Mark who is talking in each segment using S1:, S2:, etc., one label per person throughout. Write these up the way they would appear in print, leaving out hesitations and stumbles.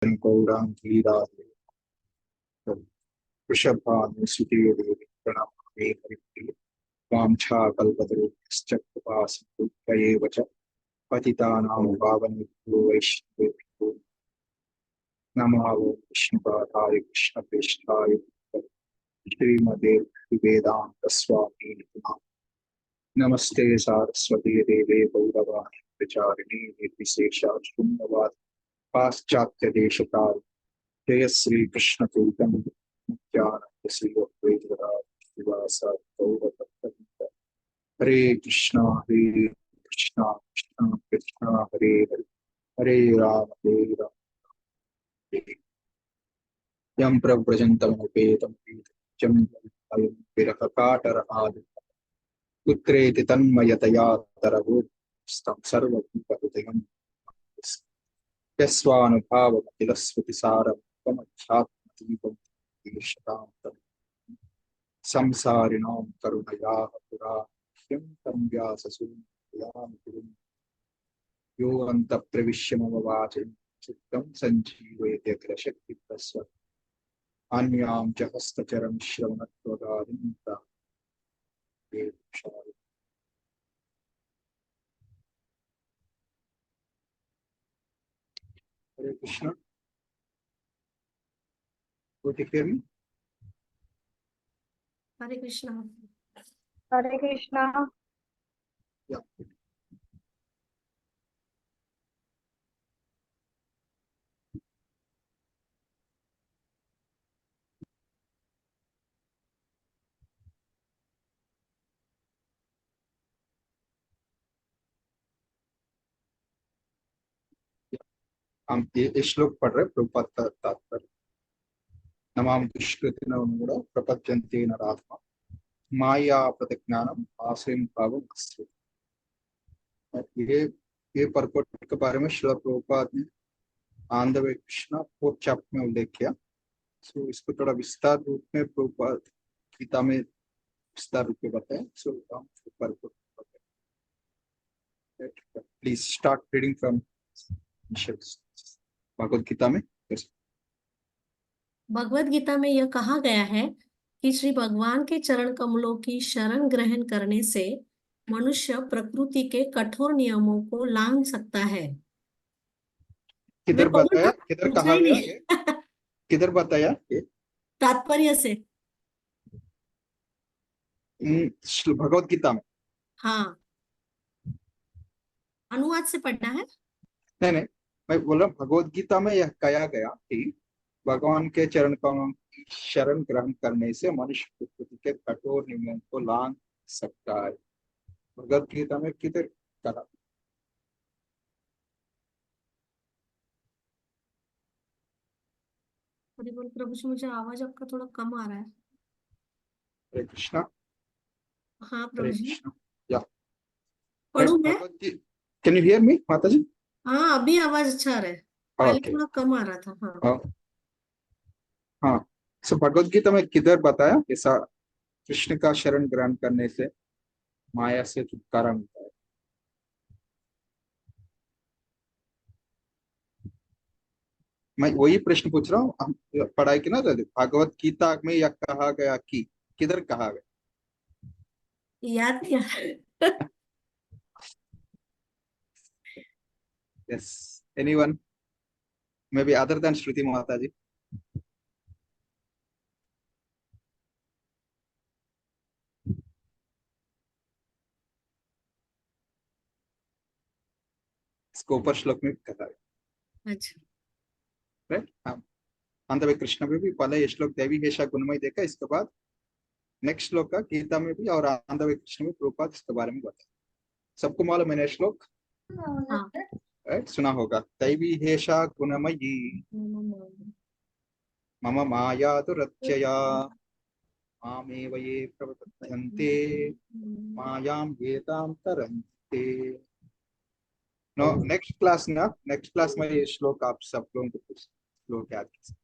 S1: गौरांगी राधे वृषभानुसुते प्रणमामि हरिप्रिये वाञ्छाकल्पतरुभ्यश्च कृपासिन्धुभ्यैव च पतितानां पावनेभ्यो वैष्णवेभ्यो नमो विष्णुपादाय कृष्णप्रेष्ठाय श्रीमते वेदान्तस्वामी नमस्ते सारस्वती देवे गौरवाणी प्रचारिणी निर्विशेषशून्यवाद पाश्चात्य देशकाल जय श्री कृष्ण चैतन्य नित्यानंद श्री अद्वैत श्रीवासादि गौरभक्तवृंद। हरे कृष्णा कृष्णा कृष्णा हरे हरे हरे राम यं प्रव्रजन्तमुपेतं वीतचं अयं विरहकाटरहारि पुत्रेति तन्मयतया तरवोस्तं सर्वभूतहृदयं यस्वानुभावमखिलस्मृतिसारमध्यात्मदीपं शतान्तम् संसारिणां करुणयाः पुराह्यं तं व्याससूनुयामि गुरुं यो अन्तःप्रविश्य मम वाचं चित्तं सञ्जीवयत्यखिलशक्तिप्रस्व अन्यां च हस्तचरं श्रवणत्वगादिं प्राप्येषाय। हरे Krishna. Could you hear me?
S2: Hare Krishna.
S3: Hare Krishna.
S1: Yeah. हम ये श्लोक पढ़ रहे प्रभुपाद का तात्पर्य। नमाम दुष्कृतिनमूढ़ प्रपद्यन्ते नरात्मा माया प्रतिज्ञानम आश्रयं भावम अस्ति। ये परकोट के बारे में श्रील प्रभुपाद ने आनंद वे कृष्णा 4th चैप्टर में उल्लेख किया। सो इसको थोड़ा विस्तार रूप में प्रभुपाद गीता में विस्तार रूप में बताएं। सो हम परकोट please start reading from Bhagavad Gita में।
S2: भगवत गीता में यह कहा गया है कि श्री भगवान के चरण कमलों की शरण ग्रहण करने से मनुष्य प्रकृति के कठोर नियमों को लांघ सकता है।
S1: किधर बताया, किधर कहा गया, किधर बताया ये?
S2: तात्पर्य से
S1: भगवत गीता में।
S2: हाँ, अनुवाद से पढ़ना है।
S1: नहीं नहीं, मैं बोल रहा हूँ भगवत गीता में यह कहा गया कि भगवान के चरण कमलों की शरण ग्रहण करने से मनुष्य प्रकृति के कठोर नियमों को लांघ सकता है। भगवत गीता में किधर कहा?
S2: प्रभु जी, मुझे आवाज आपका थोड़ा कम आ रहा है।
S1: हरे कृष्णा।
S2: हाँ
S1: हरे
S2: प्रभु जी,
S1: कृष्णा। या
S2: पढ़ूं मैं?
S1: कैन यू हियर मी माता जी?
S2: हाँ, अभी आवाज अच्छा आ रहा है, पहले
S1: ओके।
S2: थोड़ा कम आ रहा था। हाँ
S1: हाँ, सो भगवत गीता में किधर बताया ऐसा कृष्ण का शरण ग्रहण करने से माया से छुटकारा मिलता है? मैं वही प्रश्न पूछ रहा हूँ। हम पढ़ाई की ना भगवत गीता में यह कहा गया कि किधर कहा गया?
S2: याद नहीं आ रहा।
S1: Yes, anyone may be other than Shruti माता जी? इसको ऊपर श्लोक में कहा गया।
S2: अच्छा,
S1: राइट। हाँ, अंत कृष्ण में भी पहले ये श्लोक देवी हेशा गुणमय देखा, इसके बाद नेक्स्ट श्लोक का गीता में भी और आनंद कृष्ण में प्रभुपाद इसके बारे में बताया। सबको मालूम है श्लोक?
S2: हाँ।
S1: राइट, सुना होगा। दैवी हेशा गुणमयी मम माया दुरत्यया मामेव ये प्रपद्यन्ते मायां येतां तरन्ते। नो, नेक्स्ट क्लास में ये श्लोक आप सब लोगों को श्लोक याद कीजिए।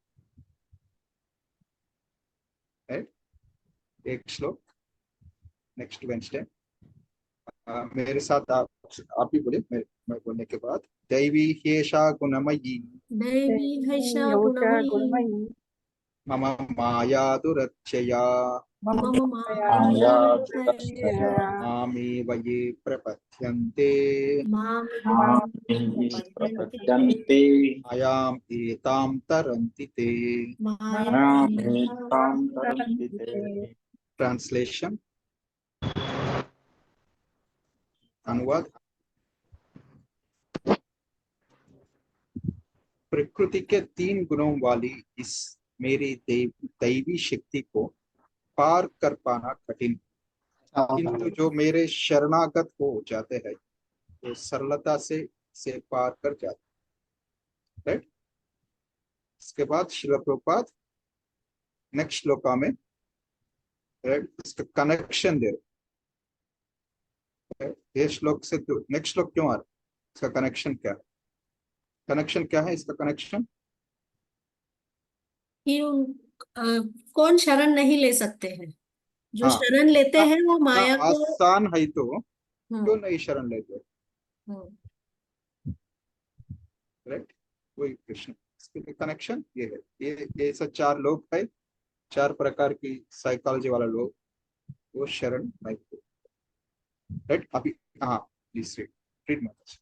S1: राइट, एक श्लोक नेक्स्ट वेंसडे। मेरे साथ आप भी बोले, मैं बोलने के बाद दैवी ह्येषा गुणमयी
S2: दैवी हैषा
S3: योषा
S2: गुणमयी
S3: गुणमयी
S1: मम माया दुरत्यया
S3: मम
S2: मम
S3: माया
S2: माया
S3: दुरत्यया
S1: मामेव ये प्रपद्यन्ते
S2: मामेव
S4: प्रपद्यन्ते
S1: मायाम् एतां तरन्ति ते।
S4: मामेतां तरन्ति ते।
S1: ट्रांसलेशन अनुवाद। प्रकृति के 3 गुणों वाली इस मेरी दैवी शक्ति को पार कर पाना कठिन, किंतु जो मेरे शरणागत हो जाते हैं तो सरलता से पार कर जाते हैं। राइट। इसके बाद श्रील प्रभुपाद नेक्स्ट श्लोका में राइट इसका कनेक्शन दे रहे। ये श्लोक से नेक्स्ट श्लोक क्यों आ रहा है, इसका कनेक्शन क्या है? कनेक्शन क्या है इसका कनेक्शन?
S2: कि कौन शरण नहीं ले सकते हैं, जो
S1: हाँ,
S2: शरण लेते हैं वो
S1: इतना
S2: माया को।
S1: आसान है तो क्यों
S2: हम्म,
S1: नहीं शरण लेते?
S2: हम्म,
S1: राइट, वही कृष्ण। इसके लिए कनेक्शन ये है। ये सब 4 लोग है, 4 प्रकार की साइकोलॉजी वाला लोग, वो शरण नहीं लेते। राइट। अभी हाँ प्लीज रीड माता।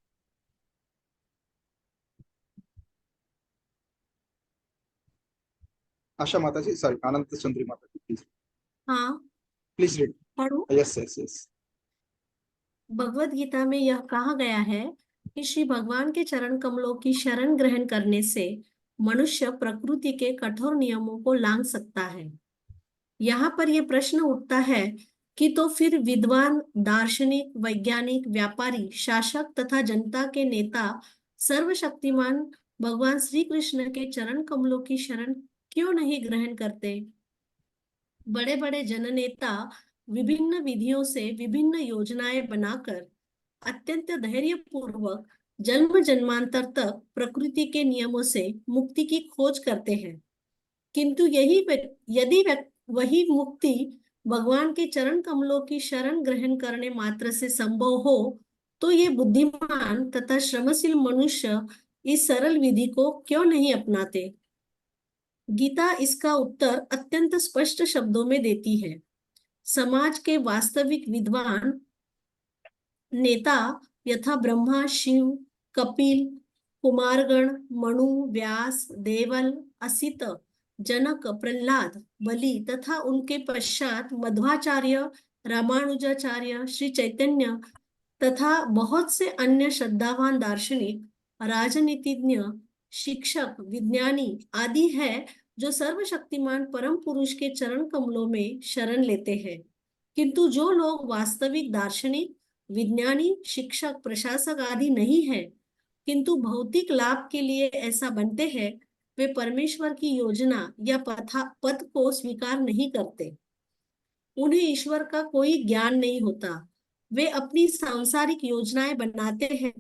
S1: आशा माता जी, सॉरी अनंत सुंदरी माता जी, प्लीज
S2: हाँ
S1: प्लीज रीड।
S2: पढ़ो।
S1: Yes yes yes.
S2: Bhagavat Gita में यह कहा गया है कि श्री भगवान के चरण कमलों की शरण ग्रहण करने से मनुष्य प्रकृति के कठोर नियमों को लांघ सकता है। यहाँ पर यह प्रश्न उठता है कि तो फिर विद्वान, दार्शनिक, वैज्ञानिक, व्यापारी, शासक तथा जनता के नेता सर्वशक्तिमान भगवान श्री कृष्ण के चरण कमलों की शरण क्यों नहीं ग्रहण करते? बड़े बड़े जननेता विभिन्न विधियों से विभिन्न योजनाएं बनाकर अत्यंत धैर्यपूर्वक जन्म जन्मांतर तक प्रकृति के नियमों से मुक्ति की खोज करते हैं, किंतु यदि वही मुक्ति भगवान के चरण कमलों की शरण ग्रहण करने मात्र से संभव हो तो ये बुद्धिमान तथा श्रमशील मनुष्य इस सरल विधि को क्यों नहीं अपनाते? गीता इसका उत्तर अत्यंत स्पष्ट शब्दों में देती है। समाज के वास्तविक विद्वान नेता यथा ब्रह्मा, शिव, कपिल, कुमारगण, मनु, व्यास, देवल, असित, जनक, प्रहलाद, बलि तथा उनके पश्चात मध्वाचार्य, रामानुजाचार्य, श्री चैतन्य तथा बहुत से अन्य श्रद्धावान दार्शनिक, राजनीतिज्ञ, शिक्षक, विज्ञानी आदि है जो सर्वशक्तिमान परम पुरुष के चरण कमलों में शरण लेते हैं, किंतु जो लोग वास्तविक दार्शनिक, विज्ञानी, शिक्षक, प्रशासक आदि नहीं है किंतु भौतिक लाभ के लिए ऐसा बनते हैं, वे परमेश्वर की योजना या पथ को स्वीकार नहीं करते। उन्हें ईश्वर का कोई ज्ञान नहीं होता। वे अपनी सांसारिक योजनाएं बनाते हैं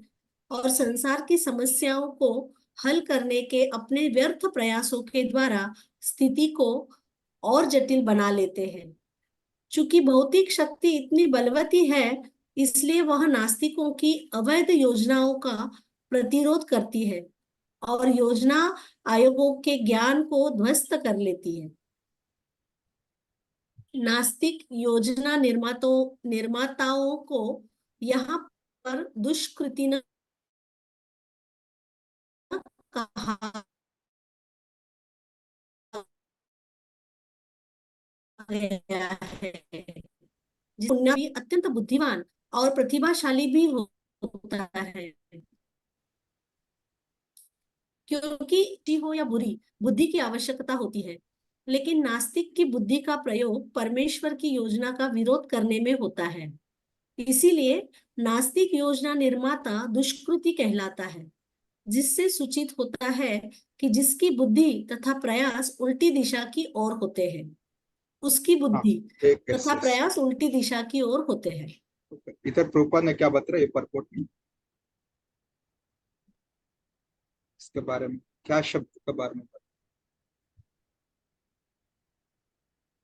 S2: और संसार की समस्याओं को हल करने के अपने व्यर्थ प्रयासों के द्वारा स्थिति को और जटिल बना लेते हैं। चूंकि भौतिक शक्ति इतनी बलवती है, इसलिए वह नास्तिकों की अवैध योजनाओं का प्रतिरोध करती है और योजना आयोगों के ज्ञान को ध्वस्त कर लेती है। नास्तिक योजना निर्माताओं को यहाँ पर दुष्कृति न कहा गया है, जिसमें भी अत्यंत बुद्धिमान और प्रतिभाशाली भी होता है, क्योंकि अच्छी हो या बुरी बुद्धि की आवश्यकता होती है, लेकिन नास्तिक की बुद्धि का प्रयोग परमेश्वर की योजना का विरोध करने में होता है। इसीलिए नास्तिक योजना निर्माता दुष्कृति कहलाता है, जिससे सूचित होता है कि जिसकी बुद्धि तथा प्रयास उल्टी दिशा की ओर होते हैं, उसकी
S1: हाँ
S2: बुद्धि
S1: एक
S2: तथा प्रयास उल्टी दिशा की ओर होते हैं।
S1: इधर प्रभुपाद ने क्या बताया ये परपोर्ट में, इसके बारे में क्या शब्द के बारे में?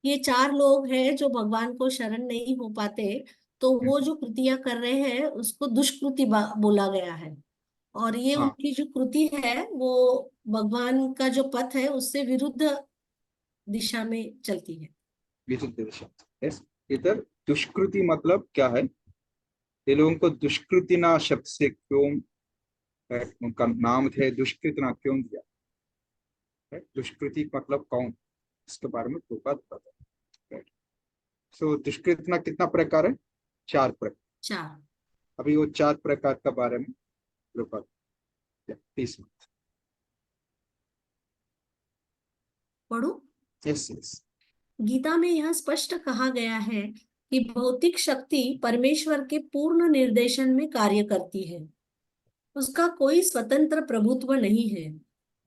S2: ये 4 लोग हैं जो भगवान को शरण नहीं हो पाते, तो वो जो कृतियां कर रहे हैं उसको दुष्कृति बोला गया है। और ये
S1: हाँ।
S2: उनकी जो कृति है वो भगवान का जो पथ है उससे विरुद्ध दिशा में चलती है।
S1: विरुद्ध दिशा। यस। इधर दुष्कृति मतलब क्या है? ये लोगों को दुष्कृतिना शब्द से क्यों उनका नाम थे दुष्कृतिना क्यों दिया है? दुष्कृति मतलब कौन, इसके बारे में प्रभुपाद बताते हैं। सो दुष्कृतिना कितना प्रकार है? 4 प्रकार।
S2: 4।
S1: अभी वो 4 प्रकार के बारे में प्रभुपाद। प्लीज।
S2: पढ़ो।
S1: Yes yes.
S2: गीता में यह स्पष्ट कहा गया है कि भौतिक शक्ति परमेश्वर के पूर्ण निर्देशन में कार्य करती है। उसका कोई स्वतंत्र प्रभुत्व नहीं है।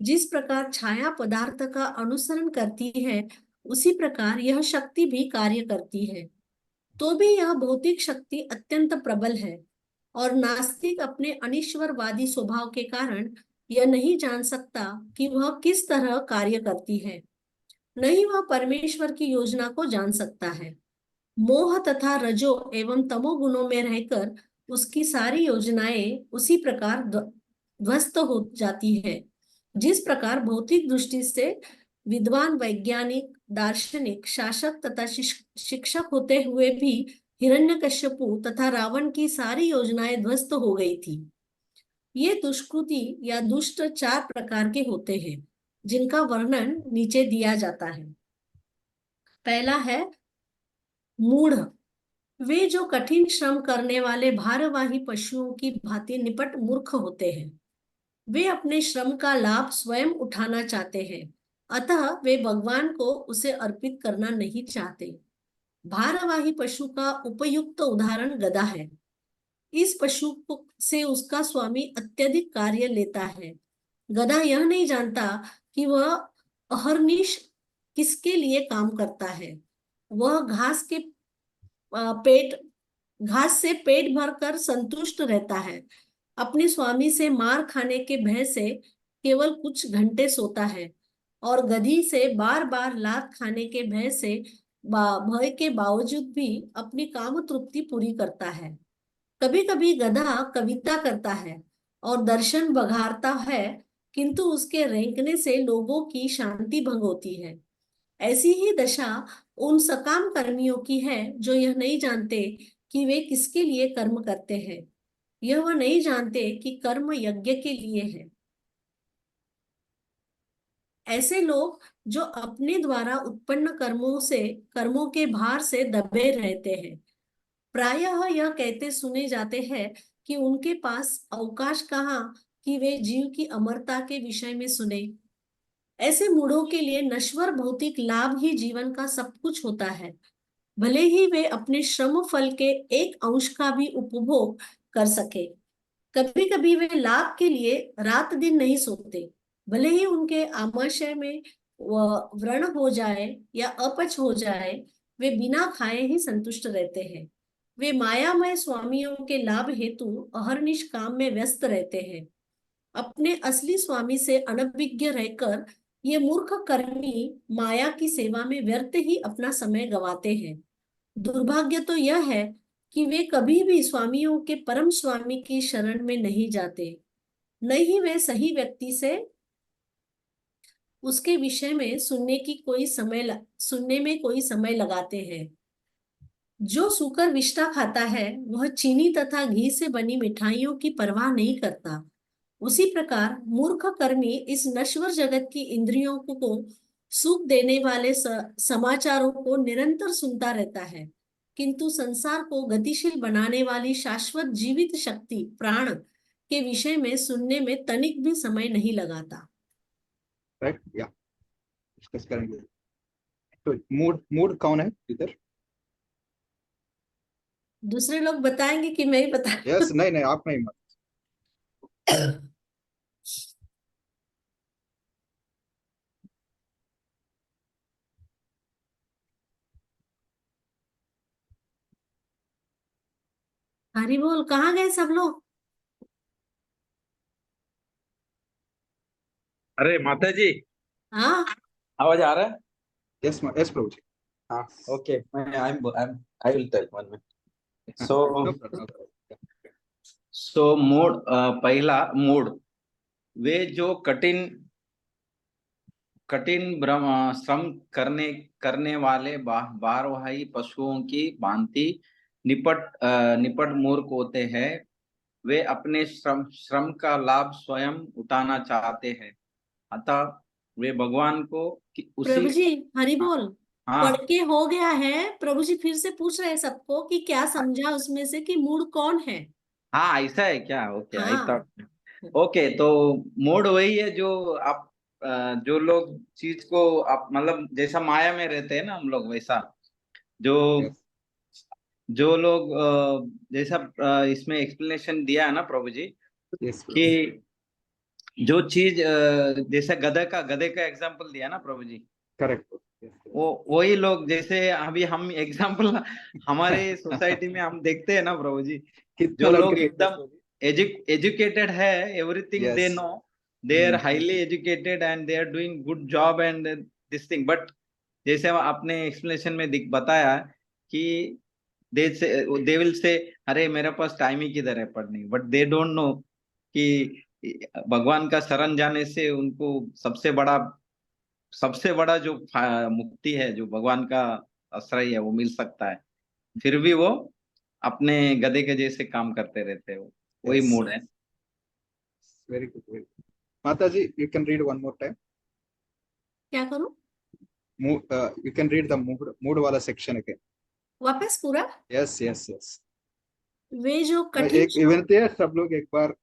S2: जिस प्रकार छाया पदार्थ का अनुसरण करती है उसी प्रकार यह शक्ति भी कार्य करती है। तो भी यह भौतिक शक्ति अत्यंत प्रबल है और नास्तिक अपने अनिश्वरवादी स्वभाव के कारण यह नहीं जान सकता कि वह किस तरह कार्य करती है। नहीं वह परमेश्वर की योजना को जान सकता है। मोह तथा रजो एवं तमो गुणों में रहकर उसकी सारी योजनाएं उसी प्रकार ध्वस्त हो जाती है जिस प्रकार भौतिक दृष्टि से विद्वान वैज्ञानिक दार्शनिक शासक तथा शिक्षक होते हुए भी हिरण्यकश्यपु तथा रावण की सारी योजनाएं ध्वस्त हो गई थी। ये दुष्कृति या दुष्ट 4 प्रकार के होते हैं जिनका वर्णन नीचे दिया जाता है। पहला है मूढ़। वे जो कठिन श्रम करने वाले भारवाही पशुओं की भांति निपट मूर्ख होते हैं। वे अपने श्रम का लाभ स्वयं उठाना चाहते हैं, अतः वे भगवान को उसे अर्पित करना नहीं चाहते। भारवाही पशु का उपयुक्त उदाहरण गधा है। इस पशु से उसका स्वामी अत्यधिक कार्य लेता है। गधा यह नहीं जानता कि वह अहर्निश किसके लिए काम करता है। वह घास से पेट भरकर संतुष्ट रहता है। अपने स्वामी से मार खाने के भय से केवल कुछ घंटे सोता है और गधी से बार बार लात खाने के भय से भय के बावजूद भी अपनी काम तृप्ति पूरी करता है। कभी कभी गधा कविता करता है और दर्शन बघारता है, किंतु उसके रेंकने से लोगों की शांति भंग होती है। ऐसी ही दशा उन सकाम कर्मियों की है जो यह नहीं जानते कि वे किसके लिए कर्म करते हैं। यह वह नहीं जानते कि कर्म यज्ञ के लिए है। ऐसे लोग जो अपने द्वारा उत्पन्न कर्मों के भार से दबे रहते हैं, प्रायः यह कहते सुने जाते हैं कि उनके पास अवकाश कहाँ कि वे जीव की अमरता के विषय में सुने। ऐसे मूढ़ों के लिए नश्वर भौतिक लाभ ही जीवन का सब कुछ होता है, भले ही वे अपने श्रम फल के एक अंश का भी उपभोग कर सके। कभी कभी वे लाभ के लिए रात दिन नहीं सोते, भले ही उनके आमाशय में व्रण हो जाए या अपच हो जाए, वे बिना खाए ही संतुष्ट रहते हैं। वे मायामय स्वामियों के लाभ हेतु अहर्निश काम में व्यस्त रहते हैं। अपने असली स्वामी से अनभिज्ञ रहकर ये मूर्ख कर्मी माया की सेवा में व्यर्थ ही अपना समय गंवाते हैं। दुर्भाग्य तो यह है कि वे कभी भी स्वामियों के परम स्वामी की शरण में नहीं जाते, न ही वे सही व्यक्ति से उसके विषय में सुनने में कोई समय लगाते हैं। जो सूकर विष्ठा खाता है वह चीनी तथा घी से बनी मिठाइयों की परवाह नहीं करता। उसी प्रकार मूर्ख कर्मी इस नश्वर जगत की इंद्रियों को सुख देने वाले समाचारों को निरंतर सुनता रहता है, किंतु संसार को गतिशील बनाने वाली शाश्वत जीवित शक्ति प्राण के विषय में सुनने में तनिक भी समय नहीं लगाता।
S1: राइट। या डिस्कस करेंगे। तो मूड कौन है इधर?
S2: दूसरे लोग बताएंगे कि मैं ही बता?
S1: यस। नहीं नहीं, आप नहीं मत।
S2: हरी बोल, कहाँ गए सब लोग?
S4: अरे माता जी,
S2: हाँ,
S4: आवाज आ रहा है?
S1: यस यस प्रभु जी।
S4: हाँ, ओके। मैं I will tell 1 minute. So
S1: No problem, no problem.
S4: So mood, पहला मूड, वे जो कठिन कठिन श्रम करने वाले भारवाही पशुओं की भांति निपट मूर्ख होते हैं। वे अपने श्रम का लाभ स्वयं उठाना चाहते हैं, अतः वे भगवान को उसी।
S2: प्रभु जी हरि बोल। पढ़
S4: हाँ
S2: के हो गया है। प्रभु जी फिर से पूछ रहे हैं सबको कि क्या समझा उसमें से कि मूड कौन है।
S4: हाँ, ऐसा है क्या? ओके, आई
S2: हाँ।
S4: थॉट। ओके, तो मूड वही है जो आप, जो लोग चीज को आप मतलब जैसा माया में रहते हैं ना हम लोग, वैसा जो
S1: Yes,
S4: जो लोग जैसा इसमें एक्सप्लेनेशन दिया है ना प्रभु जी,
S1: yes,
S4: कि
S1: yes.
S4: जो चीज जैसा गधे का एग्जांपल दिया ना प्रभु जी,
S1: Correct. Yes, yes.
S4: वो वही लोग, जैसे अभी हम एग्जांपल हमारे सोसाइटी में हम देखते हैं ना प्रभु जी,
S1: कितना
S4: जो
S1: लग
S4: लोग
S1: रही है
S4: एकदम एजुकेटेड है, everything they
S1: Yes.
S4: No, they are highly educated and they are doing good job and this thing, but जैसे आपने एक्सप्लेनेशन में बताया कि दे विल से, अरे मेरे पास टाइम ही किधर है पढ़ने, बट दे डोंट नो कि भगवान का शरण जाने से उनको सबसे बड़ा जो मुक्ति है, जो भगवान का आश्रय है, वो मिल सकता है। फिर भी वो अपने गधे के जैसे काम करते रहते हो, वही
S1: Yes.
S4: मूड है।
S1: Very good. Very good. Mataji, you can read one more time.
S2: क्या करूं?
S1: You can read the mood wala section again.
S2: वापस पूरा।
S1: Yes, yes, yes.
S2: वे जो कठिन
S1: एक इवेंट है, सब लोग एक बार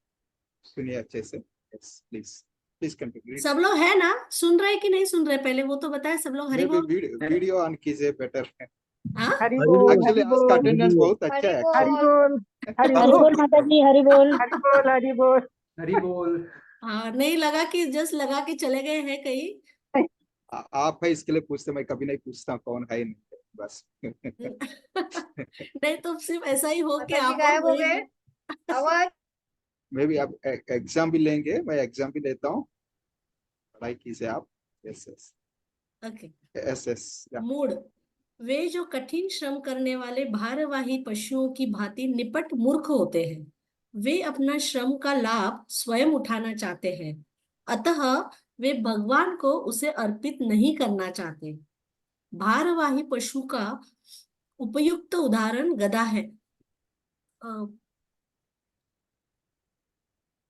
S1: सुनिए अच्छे से. Yes, please continue.
S2: सब लोग है ना, सुन रहे कि नहीं सुन रहे, पहले वो तो बताए। सब लोग हरि
S1: Maybe
S2: बोल।
S1: वीडियो ऑन कीजिए, बेटर है.
S2: हाँ
S3: हरि बोल
S1: Actually,
S3: हरि
S1: आज का
S3: बोल
S1: अटेंडेंस बहुत अच्छा है.
S3: हरि
S1: actually.
S3: बोल हरि
S5: हरि
S3: बोल
S5: बोल माता जी, हरि बोल।
S3: हरि बोल हरि बोल
S6: हरि बोल।
S2: हाँ, नहीं लगा कि जस्ट लगा कि चले गए हैं कहीं।
S1: आप है इसके लिए पूछते, मैं कभी नहीं पूछता कौन है नहीं, बस.
S2: नहीं तो सिर्फ ऐसा ही हो कि
S3: माता जी
S2: आप
S3: गायब हो
S2: वही
S3: गए। आवाज
S1: मे भी आप एग्जाम भी लेंगे, मैं एग्जाम भी लेता हूँ, पढ़ाई कीजिए आप. Yes yes
S2: okay.
S1: Yes yes.
S2: Mood, वे जो कठिन श्रम करने वाले भारवाही पशुओं की भांति निपट मूर्ख होते हैं। वे अपना श्रम का लाभ स्वयं उठाना चाहते हैं, अतः वे भगवान को उसे अर्पित नहीं करना चाहते। भारवाही पशु का उपयुक्त उदाहरण गधा है।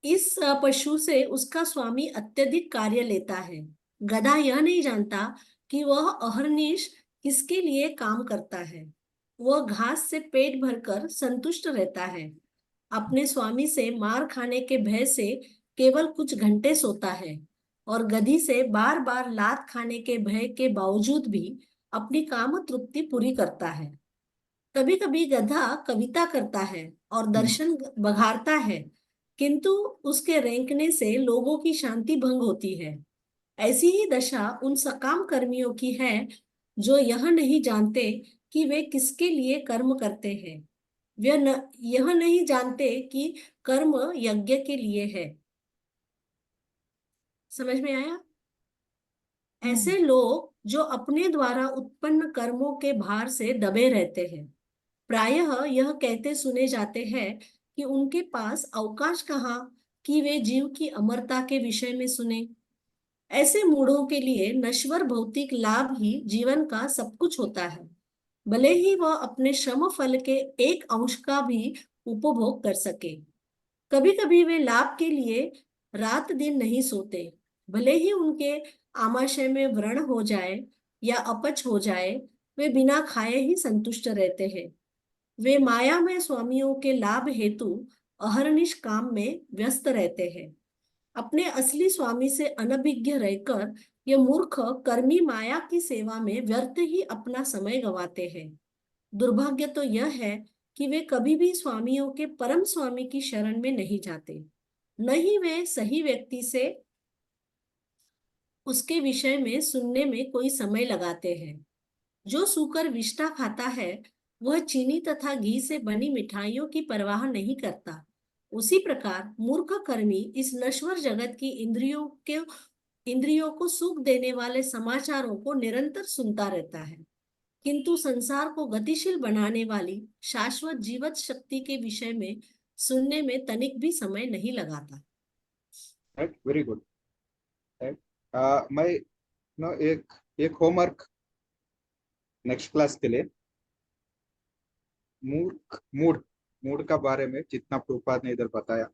S2: इस पशु से उसका स्वामी अत्यधिक कार्य लेता है। गधा यह नहीं जानता कि वह अहर्निश किसके लिए काम करता है। वह घास से पेट भरकर संतुष्ट रहता है। अपने स्वामी से मार खाने के भय से केवल कुछ घंटे सोता है और गधी से बार बार लात खाने के भय के बावजूद भी अपनी काम तृप्ति पूरी करता है। कभी कभी गधा कविता करता है और दर्शन बघारता है, किंतु उसके रेंकने से लोगों की शांति भंग होती है। ऐसी ही दशा उन सकाम कर्मियों की है जो यह नहीं जानते कि वे किसके लिए कर्म करते हैं। यह नहीं जानते कि कर्म यज्ञ के लिए है। समझ में आया? ऐसे लोग जो अपने द्वारा उत्पन्न कर्मों के भार से दबे रहते हैं, प्रायः यह कहते सुने जाते हैं कि उनके पास अवकाश कहाँ कि वे जीव की अमरता के विषय में सुने। ऐसे मूढ़ों के लिए नश्वर भौतिक लाभ ही जीवन का सब कुछ होता है, भले ही वह अपने श्रम फल के एक अंश का भी उपभोग कर सके। कभी कभी वे लाभ के लिए रात दिन नहीं सोते, भले ही उनके आमाशय में व्रण हो जाए या अपच हो जाए, वे बिना खाए ही संतुष्ट रहते हैं। वे माया में स्वामियों के लाभ हेतु अहर्निश काम में व्यस्त रहते हैं। अपने असली स्वामी से अनभिज्ञ रहकर ये मूर्ख कर्मी माया की सेवा में व्यर्थ ही अपना समय गंवाते हैं। दुर्भाग्य तो यह है कि वे कभी भी स्वामियों के परम स्वामी की शरण में नहीं जाते, न ही वे सही व्यक्ति से उसके विषय में सुनने में कोई समय लगाते हैं। जो सूकर विष्ठा खाता है वह चीनी तथा घी से बनी मिठाइयों की परवाह नहीं करता। उसी प्रकार मूर्ख कर्मी इस नश्वर जगत की इंद्रियों को सुख देने वाले समाचारों को निरंतर सुनता रहता है, किंतु संसार को गतिशील बनाने वाली शाश्वत जीवत शक्ति के विषय में सुनने में तनिक भी समय नहीं लगाता।
S1: Right, very good. राइट, मैं नो एक होमवर्क नेक्स्ट क्लास के लिए, मूड मूड मूड का बारे में जितना प्रभुपाद ने इधर बताया,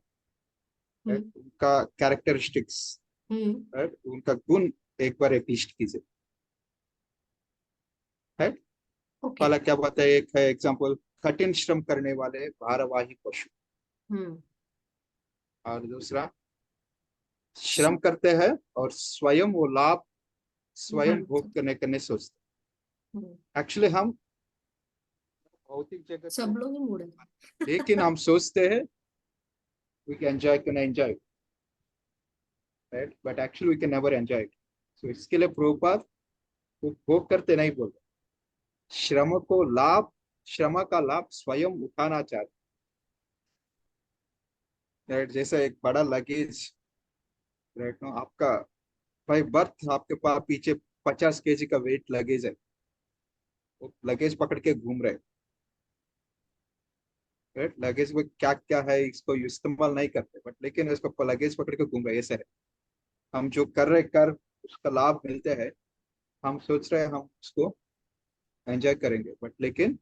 S2: हम्म
S1: right? उनका कैरेक्टरिस्टिक्स, राइट, उनका गुण एक बार एक लिस्ट कीजिए। Right,
S2: okay.
S1: पहला क्या बताया, एक है एग्जांपल, कठिन श्रम करने वाले भारवाही पशु,
S2: हम्म
S1: और दूसरा श्रम करते हैं और स्वयं वो लाभ स्वयं भोग करने सोचते। एक्चुअली हम भौतिक जगत
S2: सब
S1: में,
S2: लोग ही मूड है।
S1: लेकिन हम सोचते हैं we can enjoy it, right, but actually we can never enjoy it. So इसके लिए प्रभुपाद वो भोग करते नहीं बोलते, श्रम का लाभ स्वयं उठाना चाहते, राइट। जैसे एक बड़ा लगेज, राइट नो, आपका भाई बर्थ आपके पास पीछे 50 kg का वेट लगेज है, वो लगेज पकड़ के घूम रहे, राइट। लगेज में क्या क्या है इसको इस्तेमाल नहीं करते, बट लेकिन इसको लगेज पकड़ के घूम रहे, ऐसे है। हम जो कर रहे कर उसका लाभ मिलते हैं, हम सोच रहे हैं हम उसको एंजॉय करेंगे, बट लेकिन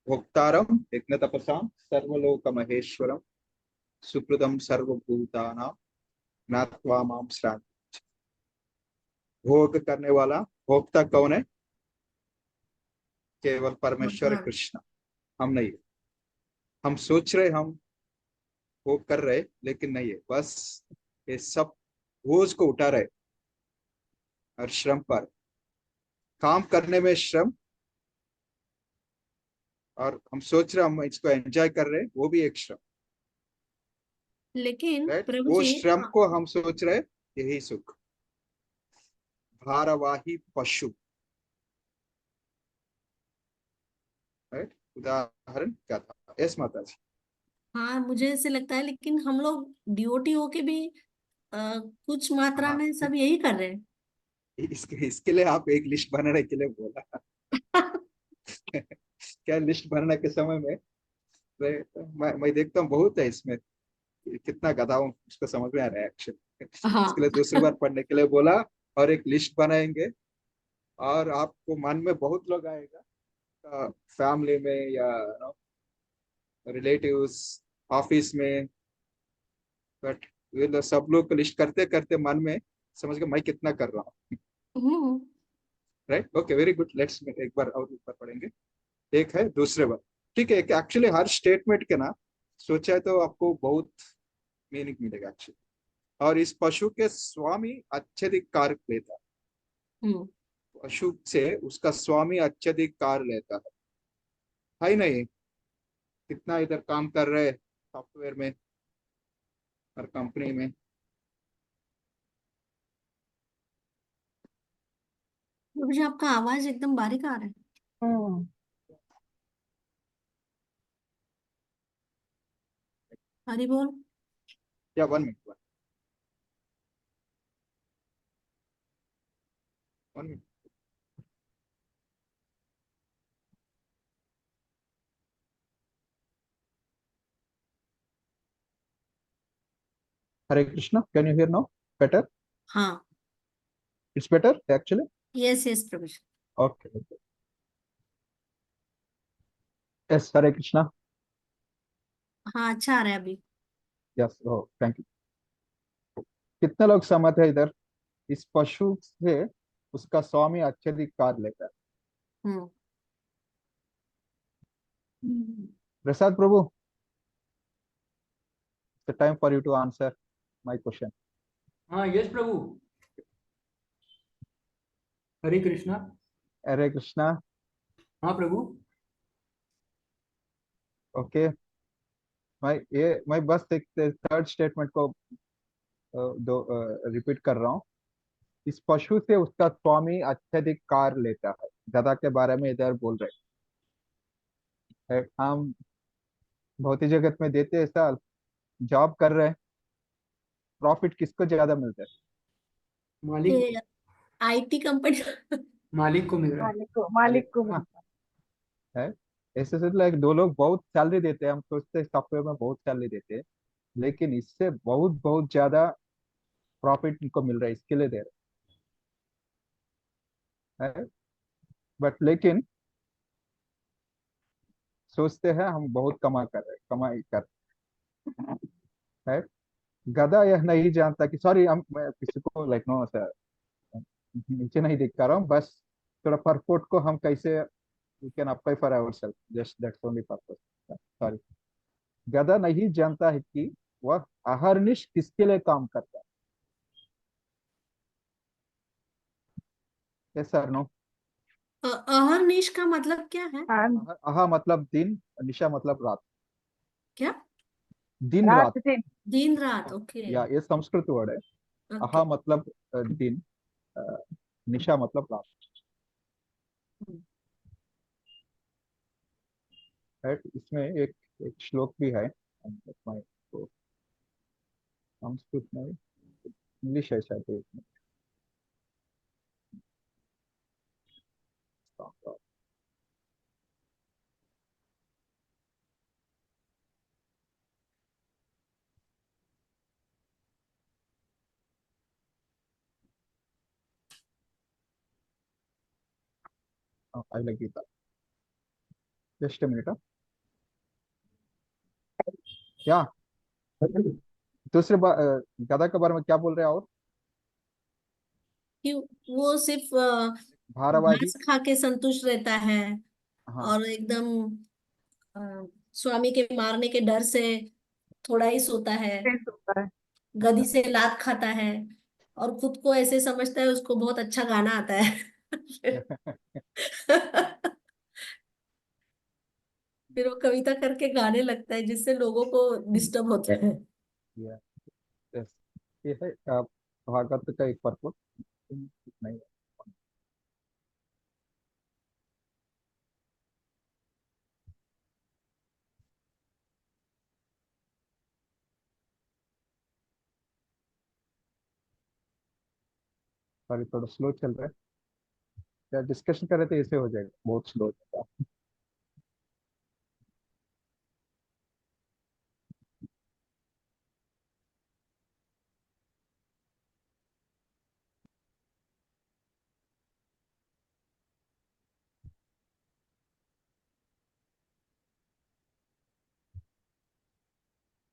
S1: भोक्तारम यज्ञ तपसा सर्वलोक महेश्वरम सुकृतम सर्वभूतानां ज्ञात्वा माम श्रांति। भोग करने वाला भोक्ता कौन है? केवल परमेश्वर
S2: भगवान।
S1: कृष्ण, हम नहीं है। हम सोच रहे हम भोग कर रहे, लेकिन नहीं है, बस ये सब बोझ को उठा रहे, और श्रम पर काम करने में श्रम, और हम सोच रहे हम इसको एंजॉय कर रहे, वो भी एक श्रम,
S2: लेकिन
S1: राइट।
S2: प्रभु
S1: वो
S2: जी
S1: श्रम को हम सोच रहे यही सुख, भारवाही पशु, राइट। उदाहरण क्या था? यस माता जी।
S2: हाँ, मुझे ऐसे लगता है, लेकिन हम लोग डीओटी होके भी कुछ मात्रा
S1: हाँ,
S2: में सब यही कर रहे हैं।
S1: इसके लिए आप एक लिस्ट बनाने के लिए बोला। क्या लिस्ट बनाने के समय में मैं देखता हूँ बहुत है इसमें, कितना गधा हूँ उसको समझ में आ रहा है एक्चुअली। इसके
S2: हाँ।
S1: लिए दूसरी बार पढ़ने के लिए बोला, और एक लिस्ट बनाएंगे, और आपको मन में बहुत लोग आएगा, फैमिली में या रिलेटिव्स, ऑफिस में, बट सब लोग को लिस्ट करते करते मन में समझ के मैं कितना कर रहा हूँ,
S2: hmm
S1: right. Okay, very good, let's एक बार और ऊपर पढ़ेंगे। एक है दूसरे बार, ठीक है। एक्चुअली हर स्टेटमेंट के ना सोचा है तो आपको बहुत मीनिंग मिलेगा एक्चुअली। और इस पशु के स्वामी अत्यधिक कार्य लेता
S2: हम्म
S1: है, पशु से उसका स्वामी अत्यधिक कार्य लेता है ही नहीं। कितना इधर काम कर रहे सॉफ्टवेयर में और कंपनी में,
S2: मुझे आपका आवाज एकदम बारीक आ रहा है।
S3: हम्म
S2: हरी बोल।
S1: या 1 minute, 1 minute. Hare Krishna, can you hear now better?
S2: हाँ।
S1: It's better actually.
S2: Yes yes प्रभु जी।
S1: Okay, yes, Hare Krishna.
S2: हाँ, अच्छा आ रहा है अभी।
S1: Yes, oh thank you. कितने लोग सहमत है इधर, इस पशु से उसका स्वामी अत्यधिक कार्य लेता है?
S2: हम्म
S1: प्रसाद प्रभु, the time for you to answer my question.
S5: हाँ यश प्रभु। हरे कृष्णा।
S1: हरे कृष्णा।
S5: हाँ प्रभु।
S1: ओके, मैं बस एक थर्ड स्टेटमेंट को दो रिपीट कर रहा हूँ। इस पशु से उसका स्वामी अत्यधिक कार्य लेता है, गधा के बारे में इधर बोल रहे हैं। हम भौतिक जगत में देते हैं साल, जॉब कर रहे हैं, प्रॉफिट किसको ज्यादा मिलता है?
S5: मालिक।
S2: ये आईटी कंपनी।
S5: मालिक को मिल रहा है।
S3: मालिक को
S1: हाँ,
S3: मिलता
S1: है। ऐसे से लाइक दो लोग बहुत सैलरी देते हैं, हम सोचते हैं सॉफ्टवेयर में बहुत सैलरी देते हैं, लेकिन इससे बहुत बहुत ज्यादा प्रॉफिट इनको मिल रहा है, इसके लिए दे रहे हैं। बट लेकिन सोचते हैं हम बहुत कमाई कर रहे हैं। गधा यह नहीं जानता कि, सॉरी हम, मैं किसी को लाइक नो सर नीचे नहीं दिख रहा हूँ, बस थोड़ा परपोर्ट को हम कैसे we can apply for our self, just that's only purpose. Sorry, गधा नहीं जानता है कि वह अहर्निश किसके लिए काम करता है। सर नो,
S2: अहर्निश का मतलब क्या है?
S3: हाँ,
S1: अहा मतलब दिन, निशा मतलब रात,
S2: क्या?
S1: दिन
S3: रात
S1: रात।
S3: दिन।
S2: दिन रात, ओके।
S1: या ये संस्कृत वर्ड है।
S2: ओके।
S1: अहा मतलब दिन, अ, निशा मतलब रात। राइट, इसमें एक एक श्लोक भी है, तो संस्कृत में, इंग्लिश है शायद इसमें। आई लगी था, जस्ट मिनट। क्या दूसरे गधा के बारे में क्या बोल रहे हैं? और
S2: कि वो सिर्फ
S1: भारवाही।
S2: घास खा के संतुष्ट रहता है
S1: हाँ,
S2: और एकदम स्वामी के मारने के डर से थोड़ा ही सोता है,
S3: फ्रेंड्स होता है।
S2: गधी से लात खाता है और खुद को ऐसे समझता है उसको बहुत अच्छा गाना आता है। फिर वो कविता करके गाने लगता है जिससे लोगों को डिस्टर्ब होता है।
S1: ये yes, ये है भागवत का एक पर्पस नहीं। सॉरी, थोड़ा स्लो चल रहा है, क्या डिस्कशन कर रहे थे, ऐसे हो जाएगा, बहुत स्लो चल।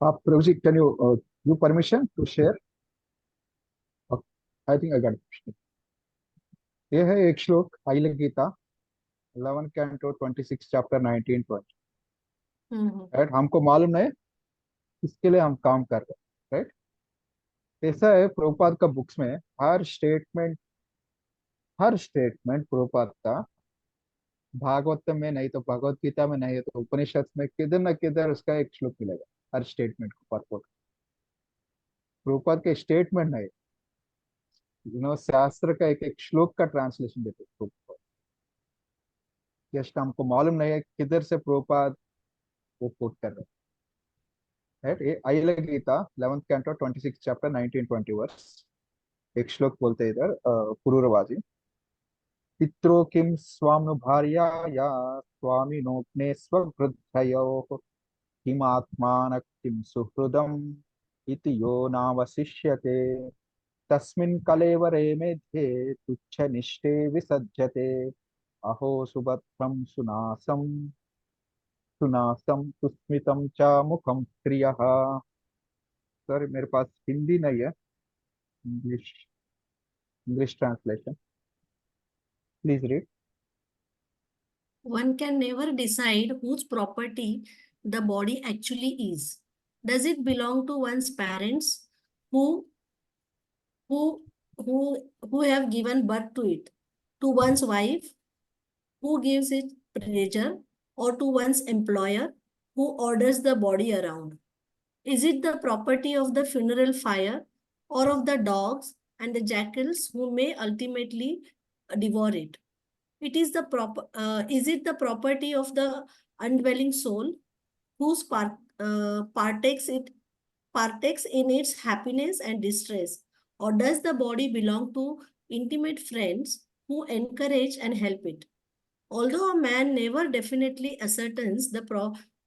S1: आप प्रभु जी, can you permission to share? I think I got. ये है एक श्लोक, आइल Gita 11 canto 26 chapter 19-20।
S2: Hmm.
S1: Right, हमको मालूम नहीं किसके लिए हम काम कर रहे हैं। राइट, ऐसा है प्रभुपाद का बुक्स में, हर स्टेटमेंट प्रभुपाद का, भागवत में नहीं तो भगवत गीता में नहीं तो उपनिषद में किधर न किधर उसका एक श्लोक मिलेगा, हर स्टेटमेंट को परपोर्ट। प्रभुपाद के स्टेटमेंट नहीं, शास्त्र का एक एक श्लोक का ट्रांसलेशन देते प्रभुपाद। जस्ट हमको मालूम नहीं है किधर से प्रभुपाद वो कोट कर रहे हैं। राइट, ये आइल Gita 11th canto 26 chapter 19-20 verse. एक श्लोक बोलते हैं इधर, पुरूरवाजी। पित्रो किम स्वानुभार्याया स्वामिनोऽग्ने स्ववृद्धयोः किमात्मान किम सुहृदम इति यो नावशिष्यते तस्मिन् कलेवरे मेध्ये तुच्छनिष्ठे विसज्जते अहो सुभद्रं सुनासम सुस्मितम च मुखम प्रियः। सर मेरे पास हिंदी नहीं है, English English translation, please read.
S2: One can never decide whose property the body actually is. Does it belong to one's parents who who who have given birth to it, to one's wife who gives it pleasure, or to one's employer who orders the body around? Is it the property of the funeral fire or of the dogs and the jackals who may ultimately devour it? Is it the property of the undwelling soul whose partakes in its happiness and distress, or does the body belong to intimate friends who encourage and help it? Although a man never definitely ascertains the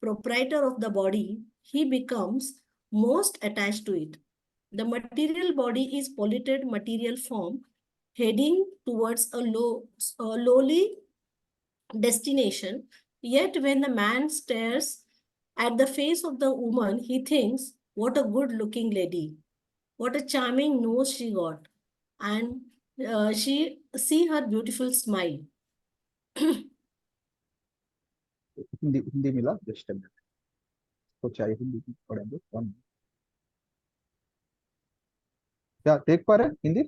S2: proprietor of the body, he becomes most attached to it. The material body is polluted material form, heading towards a lowly destination. Yet when the man stares at the face of the woman, he thinks, what a good looking lady, what a charming nose she got, and she see her beautiful smile.
S1: Hindi Hindi मिला just a minute. तो चाहिए हिंदी की पढ़ेंगे क्या देख पा रहे हैं हिंदी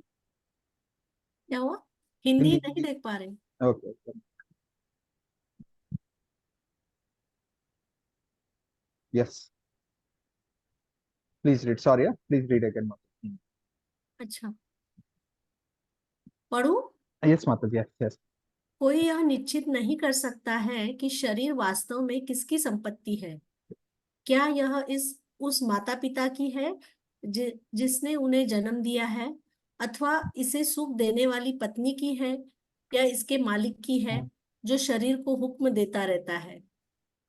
S2: क्या हुआ? हिंदी
S1: हिंदी
S2: नहीं
S1: हिंदी
S2: देख पा रहे?
S1: Okay yes please read sorry please read again
S2: अच्छा, पढ़ू?
S1: यस माता जी यस यस
S2: कोई यह निश्चित नहीं कर सकता है कि शरीर वास्तव में किसकी संपत्ति है। क्या यह इस उस माता पिता की है जिसने उन्हें जन्म दिया है, अथवा इसे सुख देने वाली पत्नी की है, या इसके मालिक की है जो शरीर को हुक्म देता रहता है,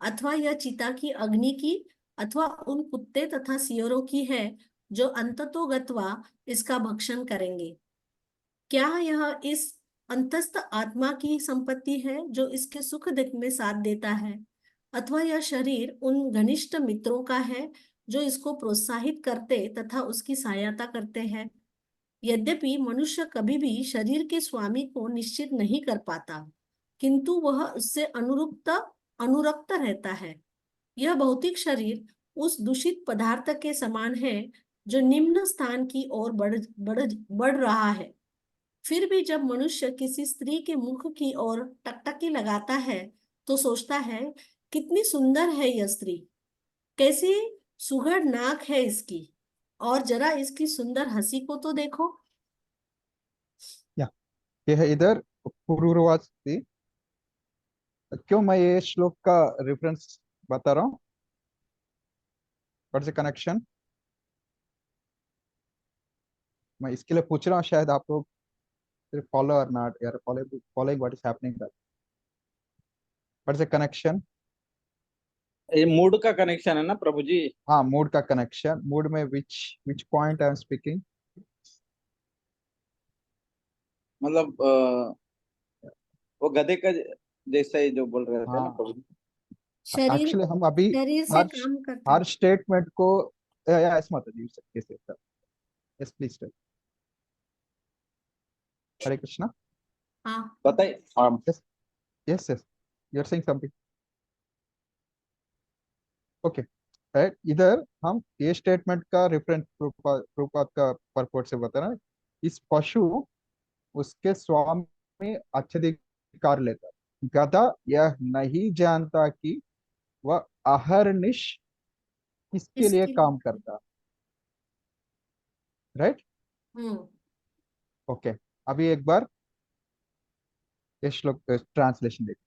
S2: अथवा यह चिता की अग्नि की, अथवा उन कुत्ते तथा सियरों की है जो अंततोगत्वा इसका भक्षण करेंगे। क्या यह इस अंतस्थ आत्मा की संपत्ति है जो इसके सुख दुख में साथ देता है, अथवा यह शरीर उन घनिष्ठ मित्रों का है जो इसको प्रोत्साहित करते तथा उसकी सहायता करते हैं। यद्यपि मनुष्य कभी भी शरीर के स्वामी को निश्चित नहीं कर पाता, किंतु वह उससे अनुरक्त रहता है। यह भौतिक शरीर उस दूषित पदार्थ के समान है जो निम्न स्थान की ओर बढ़ रहा है। फिर भी जब मनुष्य किसी स्त्री के मुख की ओर टकटकी लगाता है तो सोचता है, कितनी सुंदर है यह स्त्री, कैसी सुघड़ नाक है इसकी, और जरा इसकी सुंदर हंसी को तो देखो।
S1: या ये है इधर पूर्ववाद थी क्यों मैं ये श्लोक का रेफरेंस बता रहा हूँ व्हाट्स द कनेक्शन मैं इसके लिए पूछ रहा हूँ शायद आप लोग follow or not you are following what is happening there what's the connection
S4: ये मूड का कनेक्शन है ना प्रभु जी?
S1: हाँ मूड का कनेक्शन मूड में which point I am speaking
S4: मतलब वो गधे का जैसा ही जो बोल रहे थे ना
S1: हाँ
S4: प्रभु जी।
S2: शरीर
S1: एक्चुअली हम अभी
S2: शरीर से
S1: हर
S2: काम करता
S1: हर स्टेटमेंट को यस माता जी यस प्लीज हरे कृष्णा
S2: हाँ,
S4: बताइए।
S1: Yes yes yes you are saying something okay इधर हम ये स्टेटमेंट का रेफरेंस प्रभुपाद का परपोर्ट से बता रहे हैं इस पशु उसके स्वामी अत्यधिकार लेता है गधा यह नहीं जानता कि वह अहर्निश किसके लिए
S2: इसके
S1: काम करता है राइट
S2: हम्म
S1: ओके अभी एक बार ये श्लोक ट्रांसलेशन देखिए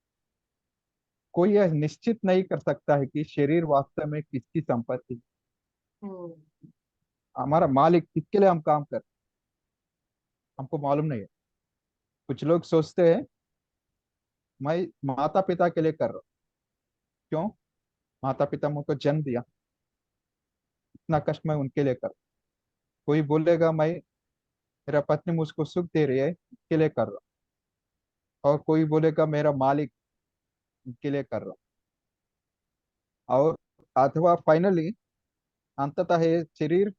S1: कोई यह निश्चित नहीं कर सकता है कि शरीर वास्तव में किसकी संपत्ति है।
S2: हम्म
S1: हमारा मालिक किसके लिए हम काम कर हमको मालूम नहीं है कुछ लोग सोचते हैं मैं माता पिता के लिए कर रहा हूँ क्यों माता पिता मुझको जन्म दिया इतना कष्ट मैं उनके लिए कर रहा हूँ। कोई बोलेगा मैं मेरा पत्नी मुझको सुख दे रही है इसके लिए कर रहा हूँ और कोई बोलेगा मेरा मालिक इनके लिए कर रहा हूँ और अथवा फाइनली अंततः ये शरीर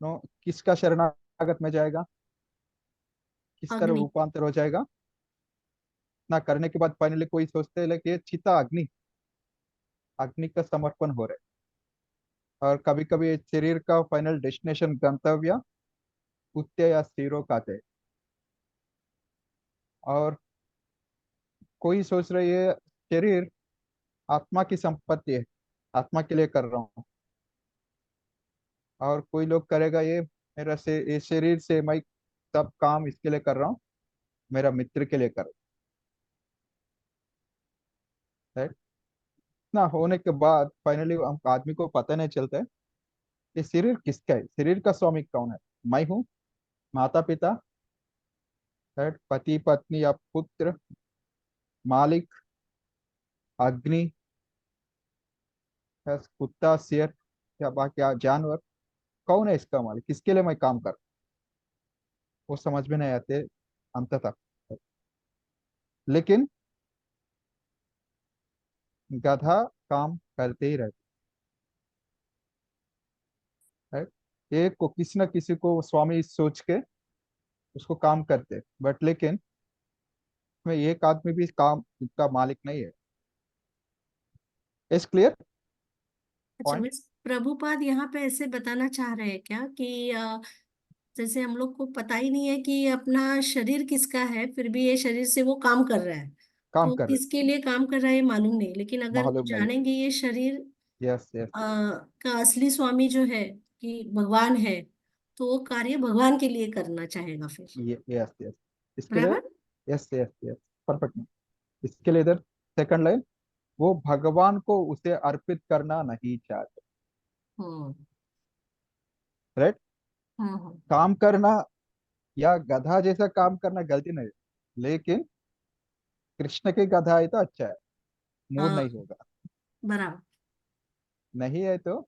S1: नो किसका शरणागत में जाएगा किसका
S2: अग्नि।
S1: रूपांतर हो जाएगा इतना करने के बाद फाइनली कोई सोचते हैं कि ये चिता अग्नि अग्नि का समर्पण हो रहा है और कभी कभी शरीर का फाइनल डेस्टिनेशन गंतव्य कुत्ते या स्त्रीरों का है और कोई सोच रही है शरीर आत्मा की संपत्ति है आत्मा के लिए कर रहा हूँ और कोई लोग करेगा ये मेरा से ये शरीर से मैं सब काम इसके लिए कर रहा हूँ मेरा मित्र के लिए कर रहा हूँ इतना होने के बाद फाइनली हम आदमी को पता नहीं चलता है ये शरीर किसका है शरीर का स्वामी कौन है मैं हूँ माता पिता पति पत्नी या पुत्र मालिक, अग्नि, या कुत्ता, शेर, या बाकी जानवर, कौन है इसका मालिक, किसके लिए मैं काम कर, वो समझ में नहीं आते अंत तक। लेकिन गधा काम करते ही रहता है। एक को किसी न किसी को स्वामी सोच के उसको काम करते, बट लेकिन में एक आदमी भी काम का मालिक नहीं है। इस क्लियर
S2: अच्छा,
S1: पॉइंट।
S2: मिस प्रभुपाद यहाँ पे ऐसे बताना चाह रहे हैं क्या कि जैसे हम लोग को पता ही नहीं है कि अपना शरीर किसका है, फिर भी ये शरीर से वो काम कर रहा है,
S1: काम
S2: तो
S1: कर रहे,
S2: किसके लिए काम कर रहा है ये मालूम नहीं, लेकिन अगर
S1: मालूम नहीं।
S2: जानेंगे ये शरीर
S1: यस यस
S2: का असली स्वामी जो है कि भगवान है, तो वो कार्य भगवान के लिए करना चाहेगा फिर।
S1: यस यस, इसके लिए
S2: बराबर।
S1: Yes yes yes, perfect. इसके लिए इधर सेकंड लाइन, वो भगवान को उसे अर्पित करना नहीं चाहते।
S2: हम्म।
S1: राइट।
S2: हम्म।
S1: काम करना या गधा जैसा काम करना गलती नहीं है, लेकिन कृष्ण के गधा है तो अच्छा है, मूड
S2: हाँ,
S1: नहीं होगा।
S2: बराबर।
S1: नहीं है तो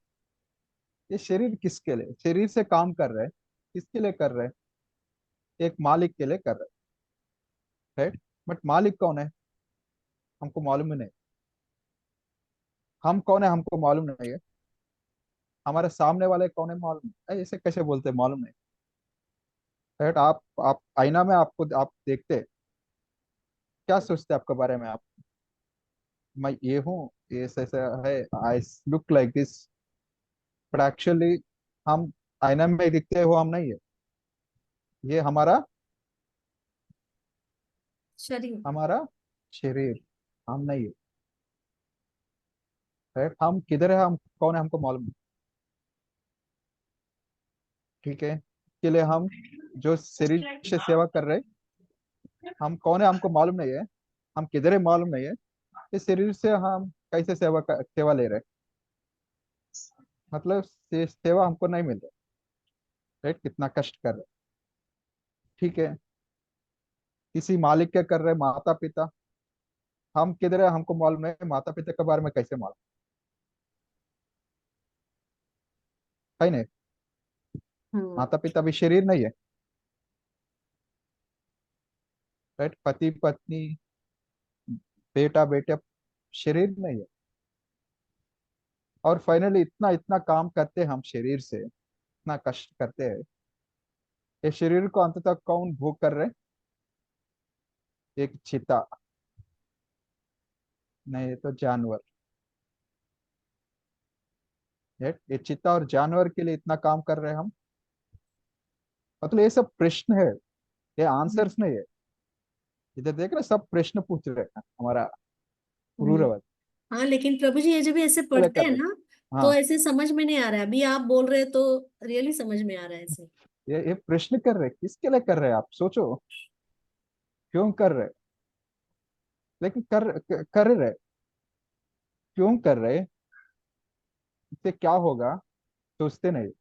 S1: ये शरीर किसके लिए, शरीर से काम कर रहे हैं, किसके लिए कर रहे हैं, एक मालिक के लिए कर रहे हैं। राइट। बट मालिक कौन है हमको मालूम ही नहीं। हम कौन है हमको मालूम नहीं है। हमारे सामने वाले कौन है मालूम नहीं, ऐसे कैसे बोलते हैं मालूम नहीं। राइट। आप आईना में आपको आप देखते हैं, क्या सोचते हैं आपके बारे में आप, मैं ये हूँ, ये ऐसा है, I look like this, but actually हम आईना में दिखते हो हम नहीं है। ये हमारा
S2: शरीर।
S1: हमारा शरीर, हम नहीं है। राइट। हम किधर है, हम कौन है हमको मालूम नहीं। ठीक है। इसके लिए हम जो शरीर से सेवा कर रहे हैं, हम कौन है हमको मालूम नहीं है, हम किधर है मालूम नहीं है। इस शरीर से हम कैसे सेवा ले रहे हैं, मतलब सेवा हमको नहीं मिल रहा। राइट। कितना कष्ट कर रहे हैं। ठीक है। किसी मालिक के कर रहे हैं, माता पिता, हम किधर है हमको मालूम नहीं, माता पिता के बारे में कैसे मालूम है नहीं।
S2: हम्म।
S1: माता पिता भी शरीर नहीं है। राइट। पति पत्नी, बेटा बेटे, शरीर नहीं है। और फाइनली इतना इतना काम करते हैं हम शरीर से, इतना कष्ट करते हैं, ये शरीर को अंत तक कौन भोग कर रहे हैं, एक चिता, नहीं ये तो जानवर। राइट। ये चिता और जानवर के लिए इतना काम कर रहे हैं हम। मतलब ये सब प्रश्न है, ये आंसर्स नहीं है। इधर देख रहे सब प्रश्न पूछ रहे हैं हमारा
S2: हम्म।
S1: पुरूरवत,
S2: हाँ, लेकिन प्रभु जी ये जब भी ऐसे
S1: के लिए
S2: पढ़ते
S1: कर
S2: हैं
S1: रहे
S2: ना,
S1: हैं।
S2: तो
S1: हाँ,
S2: ऐसे समझ में नहीं आ रहा है, अभी आप बोल रहे हैं तो रियली समझ में आ रहा है ऐसे।
S1: ये प्रश्न कर रहे हैं, किसके लिए कर रहे हैं आप सोचो, क्यों कर रहे हैं, लेकिन कर रहे, क्यों कर रहे, इससे क्या होगा सोचते नहीं।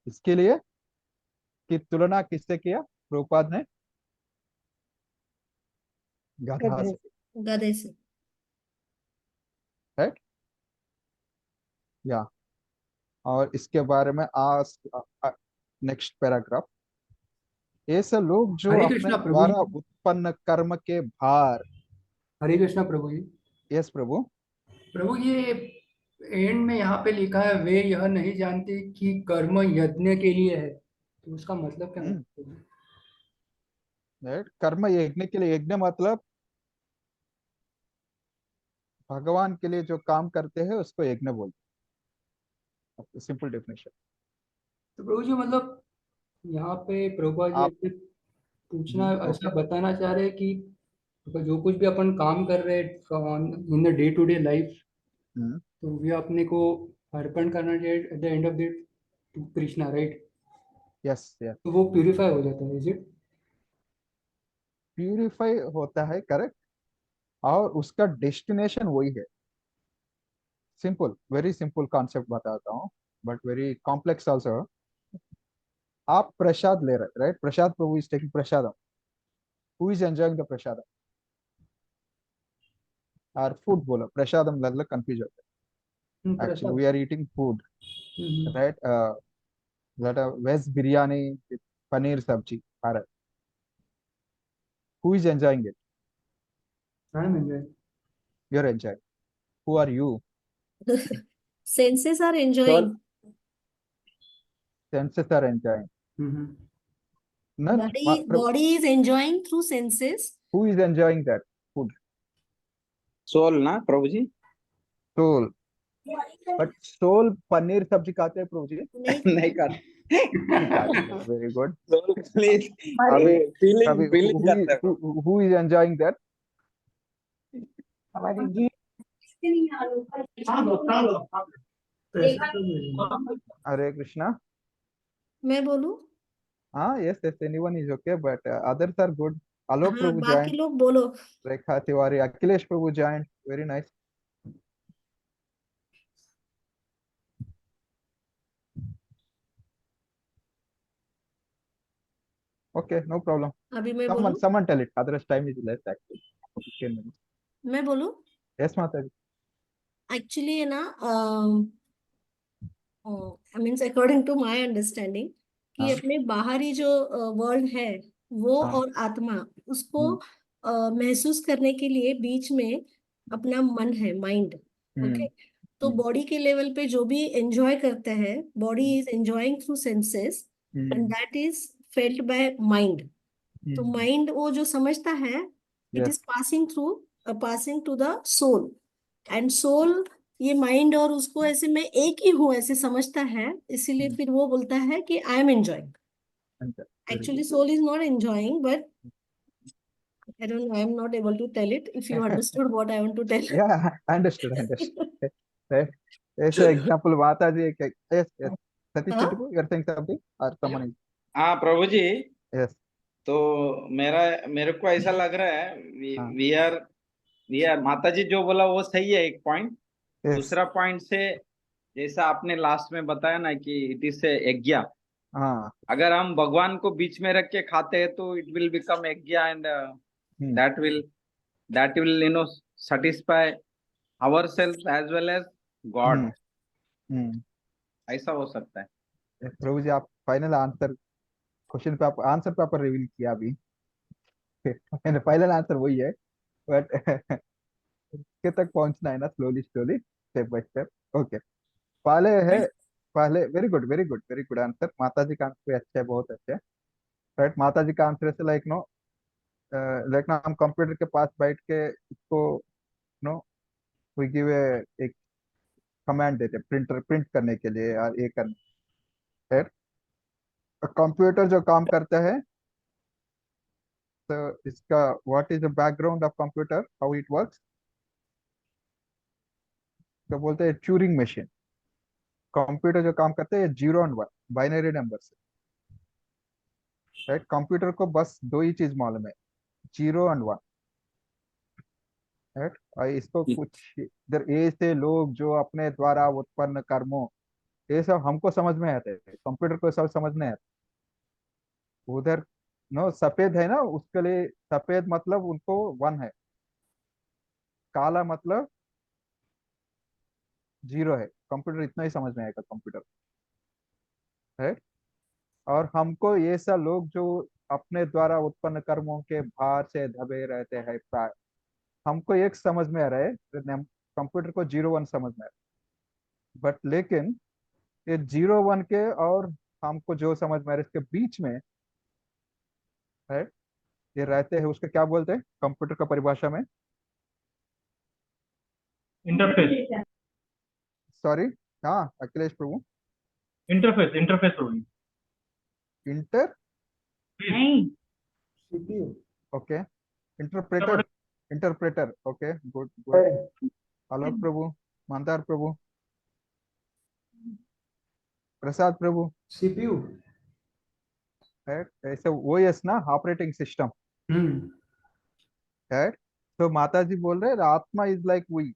S1: इसके लिए कि तुलना किससे किया प्रभुपाद ने, गधा
S3: गधे
S1: से।
S3: से।
S2: गधे से।
S1: राइट। या और इसके बारे में आज नेक्स्ट पैराग्राफ, ऐसे लोग जो
S5: हरे
S1: अपने
S5: कृष्णा प्रभु
S1: द्वारा
S5: जी।
S1: उत्पन्न कर्म के भार।
S5: हरे कृष्णा प्रभु जी।
S1: यस प्रभु।
S5: प्रभु ये एंड में यहाँ पे लिखा है, वे यह नहीं जानते कि कर्म यज्ञ के लिए है, तो उसका मतलब क्या
S1: हम्म।
S5: मतलब?
S1: राइट। कर्म यज्ञ के लिए, यज्ञ मतलब भगवान के लिए जो काम करते हैं उसको यज्ञ बोलते हैं, सिंपल डेफिनेशन।
S5: तो प्रभु जी मतलब यहाँ पे प्रभुपाद जी
S1: आप
S5: ऐसे पूछना,
S1: ओके।
S5: ऐसा बताना चाह रहे हैं कि जो कुछ भी अपन काम कर रहे हैं in the day to day life, तो वे अपने को अर्पण करना चाहिए at the end of the to Krishna, right?
S1: Yes yes,
S5: तो वो प्यूरिफाई हो जाता है, इज इट?
S1: प्यूरिफाई होता है, करेक्ट। और उसका डेस्टिनेशन वही है। सिंपल, वेरी सिंपल कॉन्सेप्ट बताता हूँ, बट वेरी कॉम्प्लेक्स आल्सो। आप प्रसाद ले रहे, राइट, प्रसाद, प्रभु is taking prasadam, who is enjoying the prasadam, और फूड बोलो, प्रसादम लल्ला कंफ्यूज होता है. Actually, we are eating food, right? That veg biryani with paneer sabji. All right. Who is enjoying it?
S5: I'm enjoying.
S1: You're enjoying. Who are you?
S2: Senses are enjoying.
S1: Senses are enjoying. No,
S2: Body is enjoying through senses.
S1: who is enjoying that food?
S4: Soul ना प्रभु जी?
S1: Soul. But soul paneer sabji खाते हैं प्रभु जी?
S2: नहीं
S4: नहीं कर
S1: नहीं खाते. Very good.
S4: Soul please
S3: हमारी
S4: अभी फीलिंग
S1: अभी
S4: फीलिंग करते हैं.
S1: who is enjoying that?
S3: हमारी जी
S1: Hare Krishna.
S2: मैं बोलूं?
S1: Yes, anyone is okay, but others are good. Alok
S2: हाँ,
S1: Prabhu
S2: बाकी
S1: joined.
S2: लोग बोलो.
S1: Rekha Tiwari, Akhilesh Prabhu joined. Very nice. Okay, no problem.
S2: अभी मैं बोलूं?
S1: Someone tell it. Otherwise, time is less actually. 15 minutes.
S2: मैं बोलूं?
S1: Yes, Mataji.
S2: Actually है ना, I mean according to my understanding कि
S1: हाँ.
S2: अपने बाहरी जो वर्ल्ड है वो
S1: हाँ.
S2: और आत्मा उसको महसूस करने के लिए बीच में अपना मन है, माइंड. ओके. तो बॉडी के लेवल पे जो भी एंजॉय करते हैं, body is enjoying through senses and that is felt by mind. तो माइंड वो जो समझता है, it is passing to the soul, and soul ये माइंड और उसको ऐसे मैं एक ही हूँ ऐसे समझता है, इसीलिए फिर वो बोलता है कि I am enjoying. Actually soul is not enjoying, but I don't know, I am not able to tell it. If you understood what I want to tell.
S1: Yeah, understood. Right. As an example, Mataji. Yes, yes. Satish
S2: हाँ?
S1: Chittipu, you are saying something or someone is?
S4: हाँ प्रभु जी.
S1: Yes.
S4: तो मेरे को ऐसा लग रहा है
S1: हाँ.
S4: वी आर माता जी जो बोला वो सही है एक पॉइंट.
S1: Yes.
S4: दूसरा पॉइंट से जैसा आपने लास्ट में बताया ना कि इट इज से यज्ञ.
S1: हाँ.
S4: अगर हम भगवान को बीच में रख के खाते हैं तो इट विल बिकम यज्ञ and that will you know satisfy ourselves as well as God. ऐसा हो सकता है.
S1: प्रभु जी, आप फाइनल आंसर क्वेश्चन पे आप आंसर पेपर रिवील किया अभी. मैंने फाइनल आंसर वही है, बट के तक पहुंचना है ना, slowly slowly, step by step. Okay. पहले वेरी गुड आंसर. माता जी का आंसर अच्छा है, बहुत अच्छा है. राइट. माता जी का आंसर से लाइक ना हम कंप्यूटर के पास बैठ के इसको नो वी गिव एक कमांड देते प्रिंट करने के लिए और ये करने. राइट. कंप्यूटर जो काम करता है, तो इसका what is the background of computer, how it works, तो बोलते हैं ट्यूरिंग मशीन. कंप्यूटर जो काम करता है 0 और 1 बाइनरी नंबर से. राइट. कंप्यूटर को बस दो ही चीज मालूम है, 0 और 1. राइट. और इसको कुछ इधर ऐसे लोग जो अपने द्वारा उत्पन्न कर्मों, ये सब हमको समझ में आते हैं, कंप्यूटर को सब समझ नहीं आता. उधर नो सफेद है ना, उसके लिए सफेद मतलब उनको 1 है, काला मतलब 0 है. कंप्यूटर इतना ही समझ में आएगा कंप्यूटर. है. और हमको ये सब लोग जो अपने द्वारा उत्पन्न कर्मों के भार से दबे रहते हैं, हमको एक समझ में आ रहा है, कंप्यूटर को 0 1 समझ में आ रहा है. बट लेकिन ये 0 1 के और हमको जो समझ में आ रहा है, इसके बीच में है ये रहते हैं, उसको क्या बोलते हैं कंप्यूटर का परिभाषा में?
S6: इंटरफेस.
S1: सॉरी. हाँ, अखिलेश प्रभु.
S6: इंटरफेस होगी.
S1: इंटर
S6: नहीं.
S5: CPU.
S1: ओके. Interpreter. Okay, good good. Alok प्रभु, मंदार प्रभु, प्रसाद प्रभु.
S5: CPU.
S1: है ऐसे OS ना, ऑपरेटिंग सिस्टम. राइट. तो माता जी बोल रहे हैं आत्मा इज लाइक वी.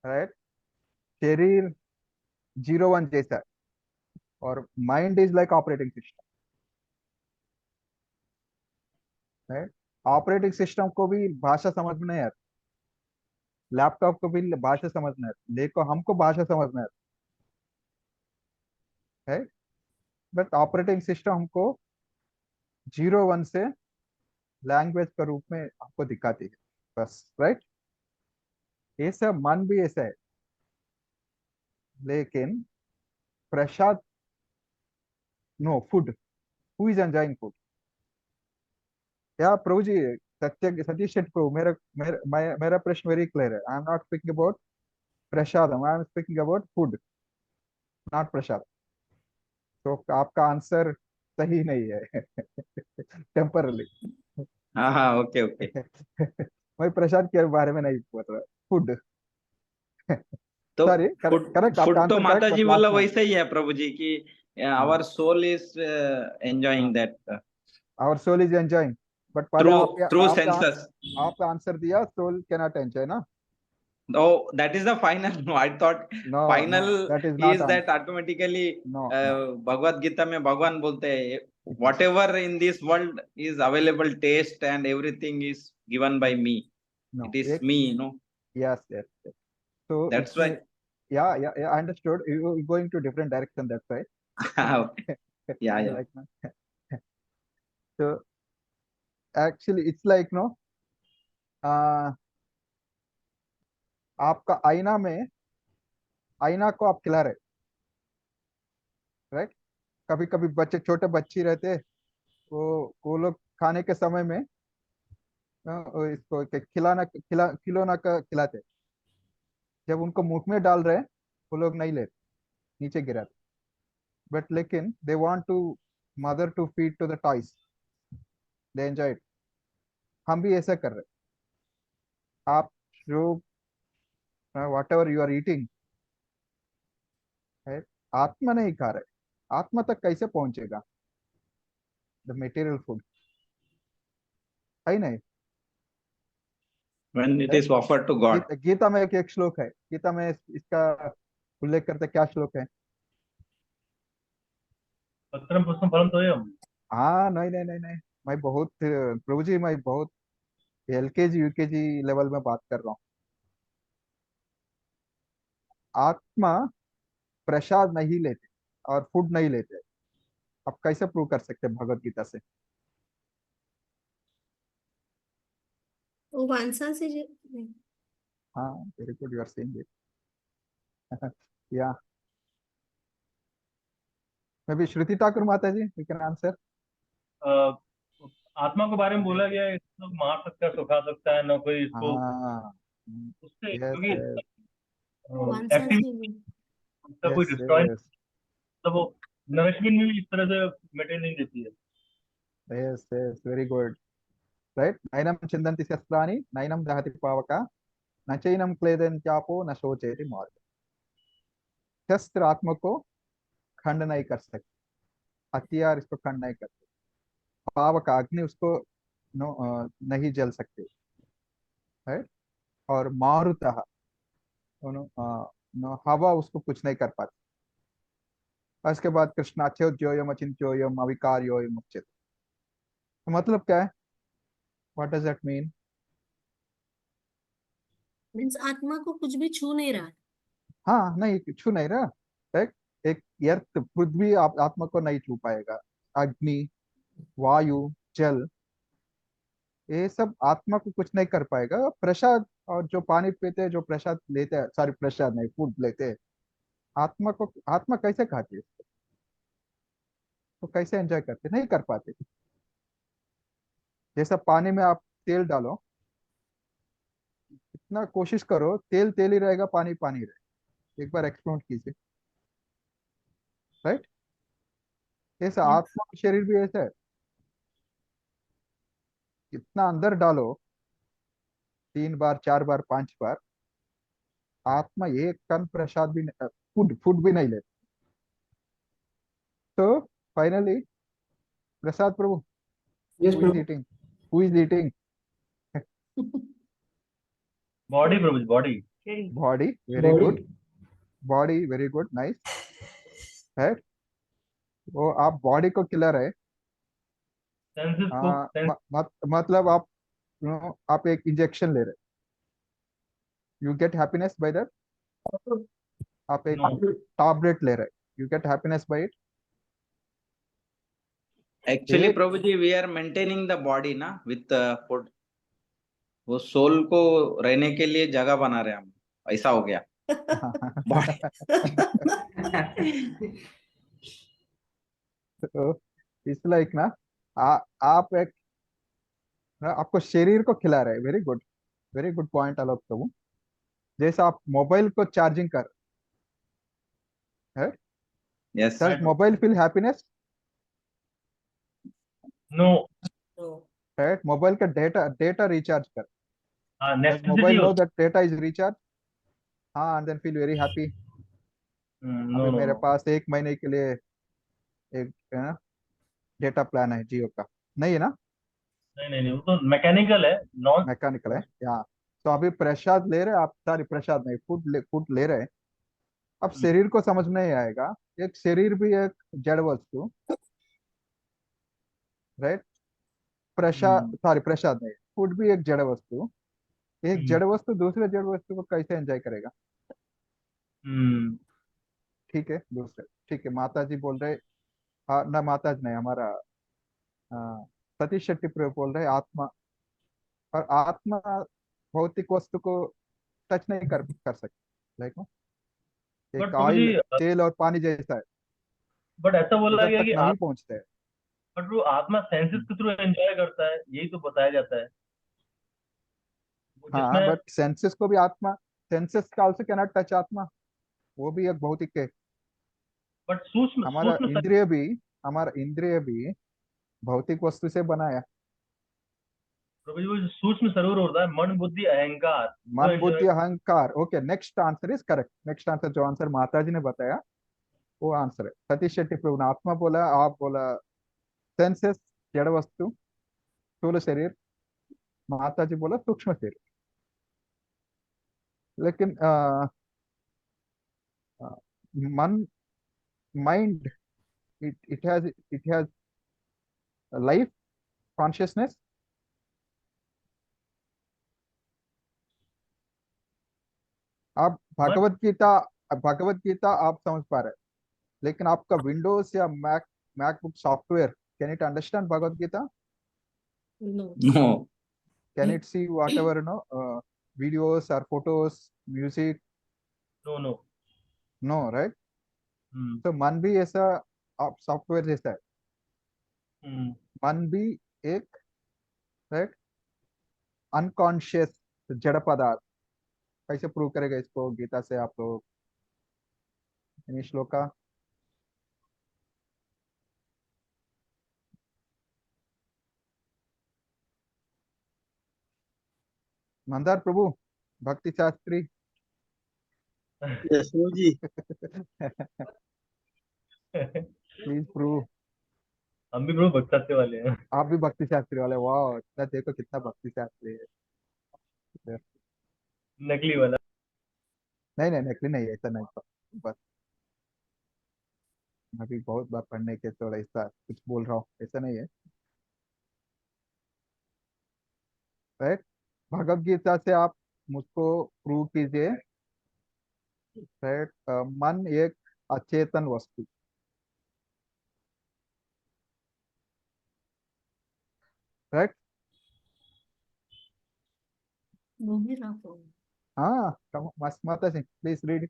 S1: राइट. शरीर 0 1 जैसा है और mind is like operating system. Right. Operating system को भी भाषा समझ में नहीं आती. लैपटॉप को भी भाषा समझना है, देखो हमको भाषा समझना है, बट ऑपरेटिंग सिस्टम हमको 0 1 से लैंग्वेज के रूप में हमको दिखाती है बस, राइट। ऐसा मन भी ऐसा है, लेकिन prasad, no food, who is enjoying food? या प्रभु जी, सत्य सतीश शेट्टी प्रभु, मेरा प्रश्न वेरी क्लियर है। I am not speaking about prasad, I am speaking about food, not prasad. तो आपका आंसर सही नहीं है टेम्परली।
S4: हाँ हाँ, ओके ओके।
S1: मैं प्रसाद के बारे में नहीं बोल रहा, फूड।
S4: तो
S1: सॉरी,
S4: फुट
S1: करेक्ट, आपका
S4: फुट तो
S1: आंसर
S4: माता
S1: करेक्ट,
S4: जी
S1: बट
S4: बोला
S1: लास्ट में।
S4: वैसे ही है प्रभु जी की our soul is enjoying that
S1: our soul is enjoying, but पहले
S4: थ्रू
S1: आपके
S4: थ्रू
S1: आपका
S4: सेंसस।
S1: आपका आंसर दिया सोल कैन नॉट एंजॉय ना।
S4: Oh, that is the final. No, I thought
S1: no no,
S4: final
S1: that is not
S4: is
S1: answer.
S4: that automatically
S1: no no,
S4: Bhagavad Gita में भगवान बोलते हैं whatever in this world is available taste and everything is given by me.
S1: No,
S4: It is
S1: एक,
S4: me, you know.
S1: Yes yes. So
S4: That's
S1: इसमें,
S4: why.
S1: yeah, I understood. You going to different direction, that's right.
S4: Okay. Yeah, yeah.
S1: Like, so actually, it's like no, uh, आपका आईना में, आईना को आप खिला रहे, राइट। कभी कभी बच्चे, छोटे बच्चे रहते, वो लोग खाने के समय में वो इसको खिलौना का खिलाते, जब उनको मुंह में डाल रहे वो लोग नहीं लेते, नीचे गिराते। बट लेकिन they want to mother to feed to the toys, they enjoy it. हम भी ऐसा कर रहे, आप जो whatever you are eating है, आत्मा नहीं खा रहे, आत्मा तक कैसे पहुंचेगा द मटेरियल फूड, है नहीं।
S4: When it
S1: है?
S4: is offered to God.
S1: Gita में एक श्लोक है, गीता में इसका उल्लेख करते, क्या श्लोक है?
S6: पत्रम पुष्पम फलम तोयम।
S1: हाँ, नहीं नहीं नहीं नहीं, मैं बहुत, प्रभु जी, मैं बहुत एलकेजी यूकेजी लेवल में बात कर रहा हूँ। आत्मा प्रसाद नहीं लेते और फूड नहीं लेते, आप कैसे प्रूव कर सकते हैं भगवत गीता से?
S2: वो वांसा से
S1: हाँ, very good, you are saying it. या मे बी श्रुति ठाकुर माता जी, यू कैन आंसर।
S6: आत्मा के बारे में बोला गया है, इसको मार सकता है, सुखा सकता है, ना कोई इसको
S1: हाँ,
S6: उससे,
S1: यस
S6: क्योंकि
S1: यस
S2: वांसा
S6: एक्टिव
S2: से
S6: उसका कोई
S1: यस
S6: डिस्ट्रॉय,
S1: यस
S6: मतलब वो नरिशमेंट में भी इस तरह से मेटेरियल नहीं देती है।
S1: Yes yes, very good, right. नैनम चिंदन्ति शस्त्राणि नैनम दहति पावका न चैनम क्लेदन्त्यापो न शोचयति मार्ग। शस्त्र आत्मा को खंड नहीं कर सकते, हथियार इसको खंड नहीं करते, पावक अग्नि उसको नहीं जल सकते, है। और मारुतः हवा उसको कुछ नहीं कर पाती। और इसके बाद कृष्णाच्योद्योयम अचिंत्योयम अविकार्योयम उच्यते। तो मतलब क्या है? What does that mean?
S2: Means आत्मा को कुछ भी छू नहीं रहा है।
S1: हाँ, नहीं छू नहीं रहा, एक एक अर्थ, पृथ्वी आत्मा को नहीं छू पाएगा, अग्नि, वायु, जल, ये सब आत्मा को कुछ नहीं कर पाएगा। प्रसाद, और जो पानी पीते हैं, जो प्रसाद लेते हैं, सॉरी प्रसाद नहीं, फूड लेते हैं, आत्मा को, आत्मा कैसे खाती है इसको? तो कैसे एंजॉय करते? नहीं कर पाते। जैसा पानी में आप तेल डालो, इतना कोशिश करो, तेल तेल ही रहेगा, पानी पानी रहेगा। एक बार एक्सपेरिमेंट कीजिए, राइट। ऐसा आत्मा और शरीर भी ऐसा है, इतना अंदर डालो, 3 बार 4 बार 5 बार, आत्मा एक कण प्रसाद भी, फूड फूड भी नहीं लेता। तो finally, Prasad Prabhu,
S5: yes
S1: who is
S5: Prabhu.
S1: Eating, who is eating?
S6: Body Prabhu, body.
S1: Body, very
S5: body.
S1: Good, body very good, nice, है। वो आप बॉडी को खिला रहे,
S6: सेंसेस को
S1: मतलब आप, आप एक इंजेक्शन ले रहे, you get happiness by that? आप एक
S6: No.
S1: टैबलेट ले रहे, you get happiness by it?
S4: Actually
S1: एक
S4: प्रभु जी we are maintaining the body ना विथ फूड, वो सोल को रहने के लिए जगह बना रहे हैं हम, ऐसा हो गया बॉडी।
S1: तो इट्स लाइक ना, आप एक ना, आपको शरीर को खिला रहे हैं। Very good point Alok Prabhu. जैसे आप मोबाइल को चार्जिंग कर है,
S4: yes
S1: does mobile feel happiness?
S6: No.
S1: Right, mobile का डेटा डेटा रिचार्ज कर,
S6: हाँ,
S1: डज
S6: necessity
S1: मोबाइल नो
S6: होता
S1: दैट डेटा इज रिचार्ज? हाँ, and then feel very happy.
S6: है।
S1: अभी
S6: No, no,
S1: मेरे
S6: no.
S1: पास 1 महीने के लिए एक है ना डेटा प्लान है जियो का, नहीं है ना,
S6: नहीं नहीं नहीं, वो तो मैकेनिकल है, नॉन।
S1: मैकेनिकल है यहाँ। तो अभी प्रसाद ले रहे आप, सारी प्रसाद नहीं, फूड ले रहे हैं। अब शरीर को समझ में नहीं आएगा, एक शरीर भी एक जड़ वस्तु, राइट? प्रसाद, सॉरी प्रसाद नहीं, फूड भी एक जड़ वस्तु। एक जड़ वस्तु दूसरे जड़ वस्तु को कैसे एंजॉय करेगा? ठीक है, दूसरे ठीक है, माता जी बोल रहे, हाँ ना, माता जी नहीं, हमारा सतीश शेट्टी प्रभु बोल रहे आत्मा, और आत्मा भौतिक वस्तु को टच नहीं कर सकते, लाइक
S6: बट
S1: एक
S6: प्रभु जी,
S1: ऑयल, तेल और पानी जैसा है,
S6: बट ऐसा बोला
S1: उधर
S6: गया
S1: तक
S6: कि
S1: नहीं पहुंचते हैं।
S6: बट वो आत्मा सेंसेस के थ्रू एंजॉय करता है, यही तो बताया जाता है। वो
S1: हाँ,
S6: जिसमें,
S1: बट सेंसेस को भी आत्मा, सेंसेस का आल्सो कैन नॉट टच आत्मा, वो भी एक भौतिक है।
S6: बट सूक्ष्म
S1: हमारा
S6: सूक्ष्म शरीर।
S1: इंद्रिय भी, हमारा इंद्रिय भी भौतिक वस्तु से बनाया।
S6: प्रभु जी, वो जो सूक्ष्म शरीर होता है, मन बुद्धि अहंकार, वो
S1: मन
S6: एंजॉय।
S1: बुद्धि अहंकार, okay, next answer is correct. Next answer, जो आंसर माता जी ने बताया वो आंसर है। सतीश शेट्टी प्रभु ने आत्मा बोला, आप बोला सेंसेस, जड़ वस्तु, स्थूल शरीर, माता जी बोला सूक्ष्म शरीर। लेकिन मन, mind, it has life, consciousness. आप
S6: मन।
S1: भगवत गीता आप समझ पा रहे हैं, लेकिन आपका विंडोज या MacBook software, can it understand Bhagavat Gita?
S2: No.
S4: No.
S1: Can it see whatever no videos और photos, music?
S6: No no.
S1: No, right? तो मन भी ऐसा, आप सॉफ्टवेयर जैसा है, मन भी एक, राइट, अनकॉन्शियस जड़ पदार्थ। कैसे प्रूव करेगा इसको गीता से आप लोग, इन श्लोक का? Mandar Prabhu, Bhakti Shastri,
S7: yes Prabhu ji.
S1: Please prove.
S6: हम भी प्रभु भक्त सत्य वाले हैं।
S1: आप भी भक्ति शास्त्री वाले, वाह, इतना देखो कितना भक्ति शास्त्री है।
S6: नकली वाला।
S1: नहीं नहीं, नकली नहीं है, ऐसा नहीं, बस अभी बहुत बार पढ़ने के थोड़ा ऐसा कुछ बोल रहा हूँ, ऐसा नहीं है, राइट? भगवत गीता से आप मुझको प्रूव कीजिए, राइट? मन एक अचेतन वस्तु, राइट?
S2: भूमिरापो
S1: हाँ, मस्त, माता सिंह प्लीज रीड।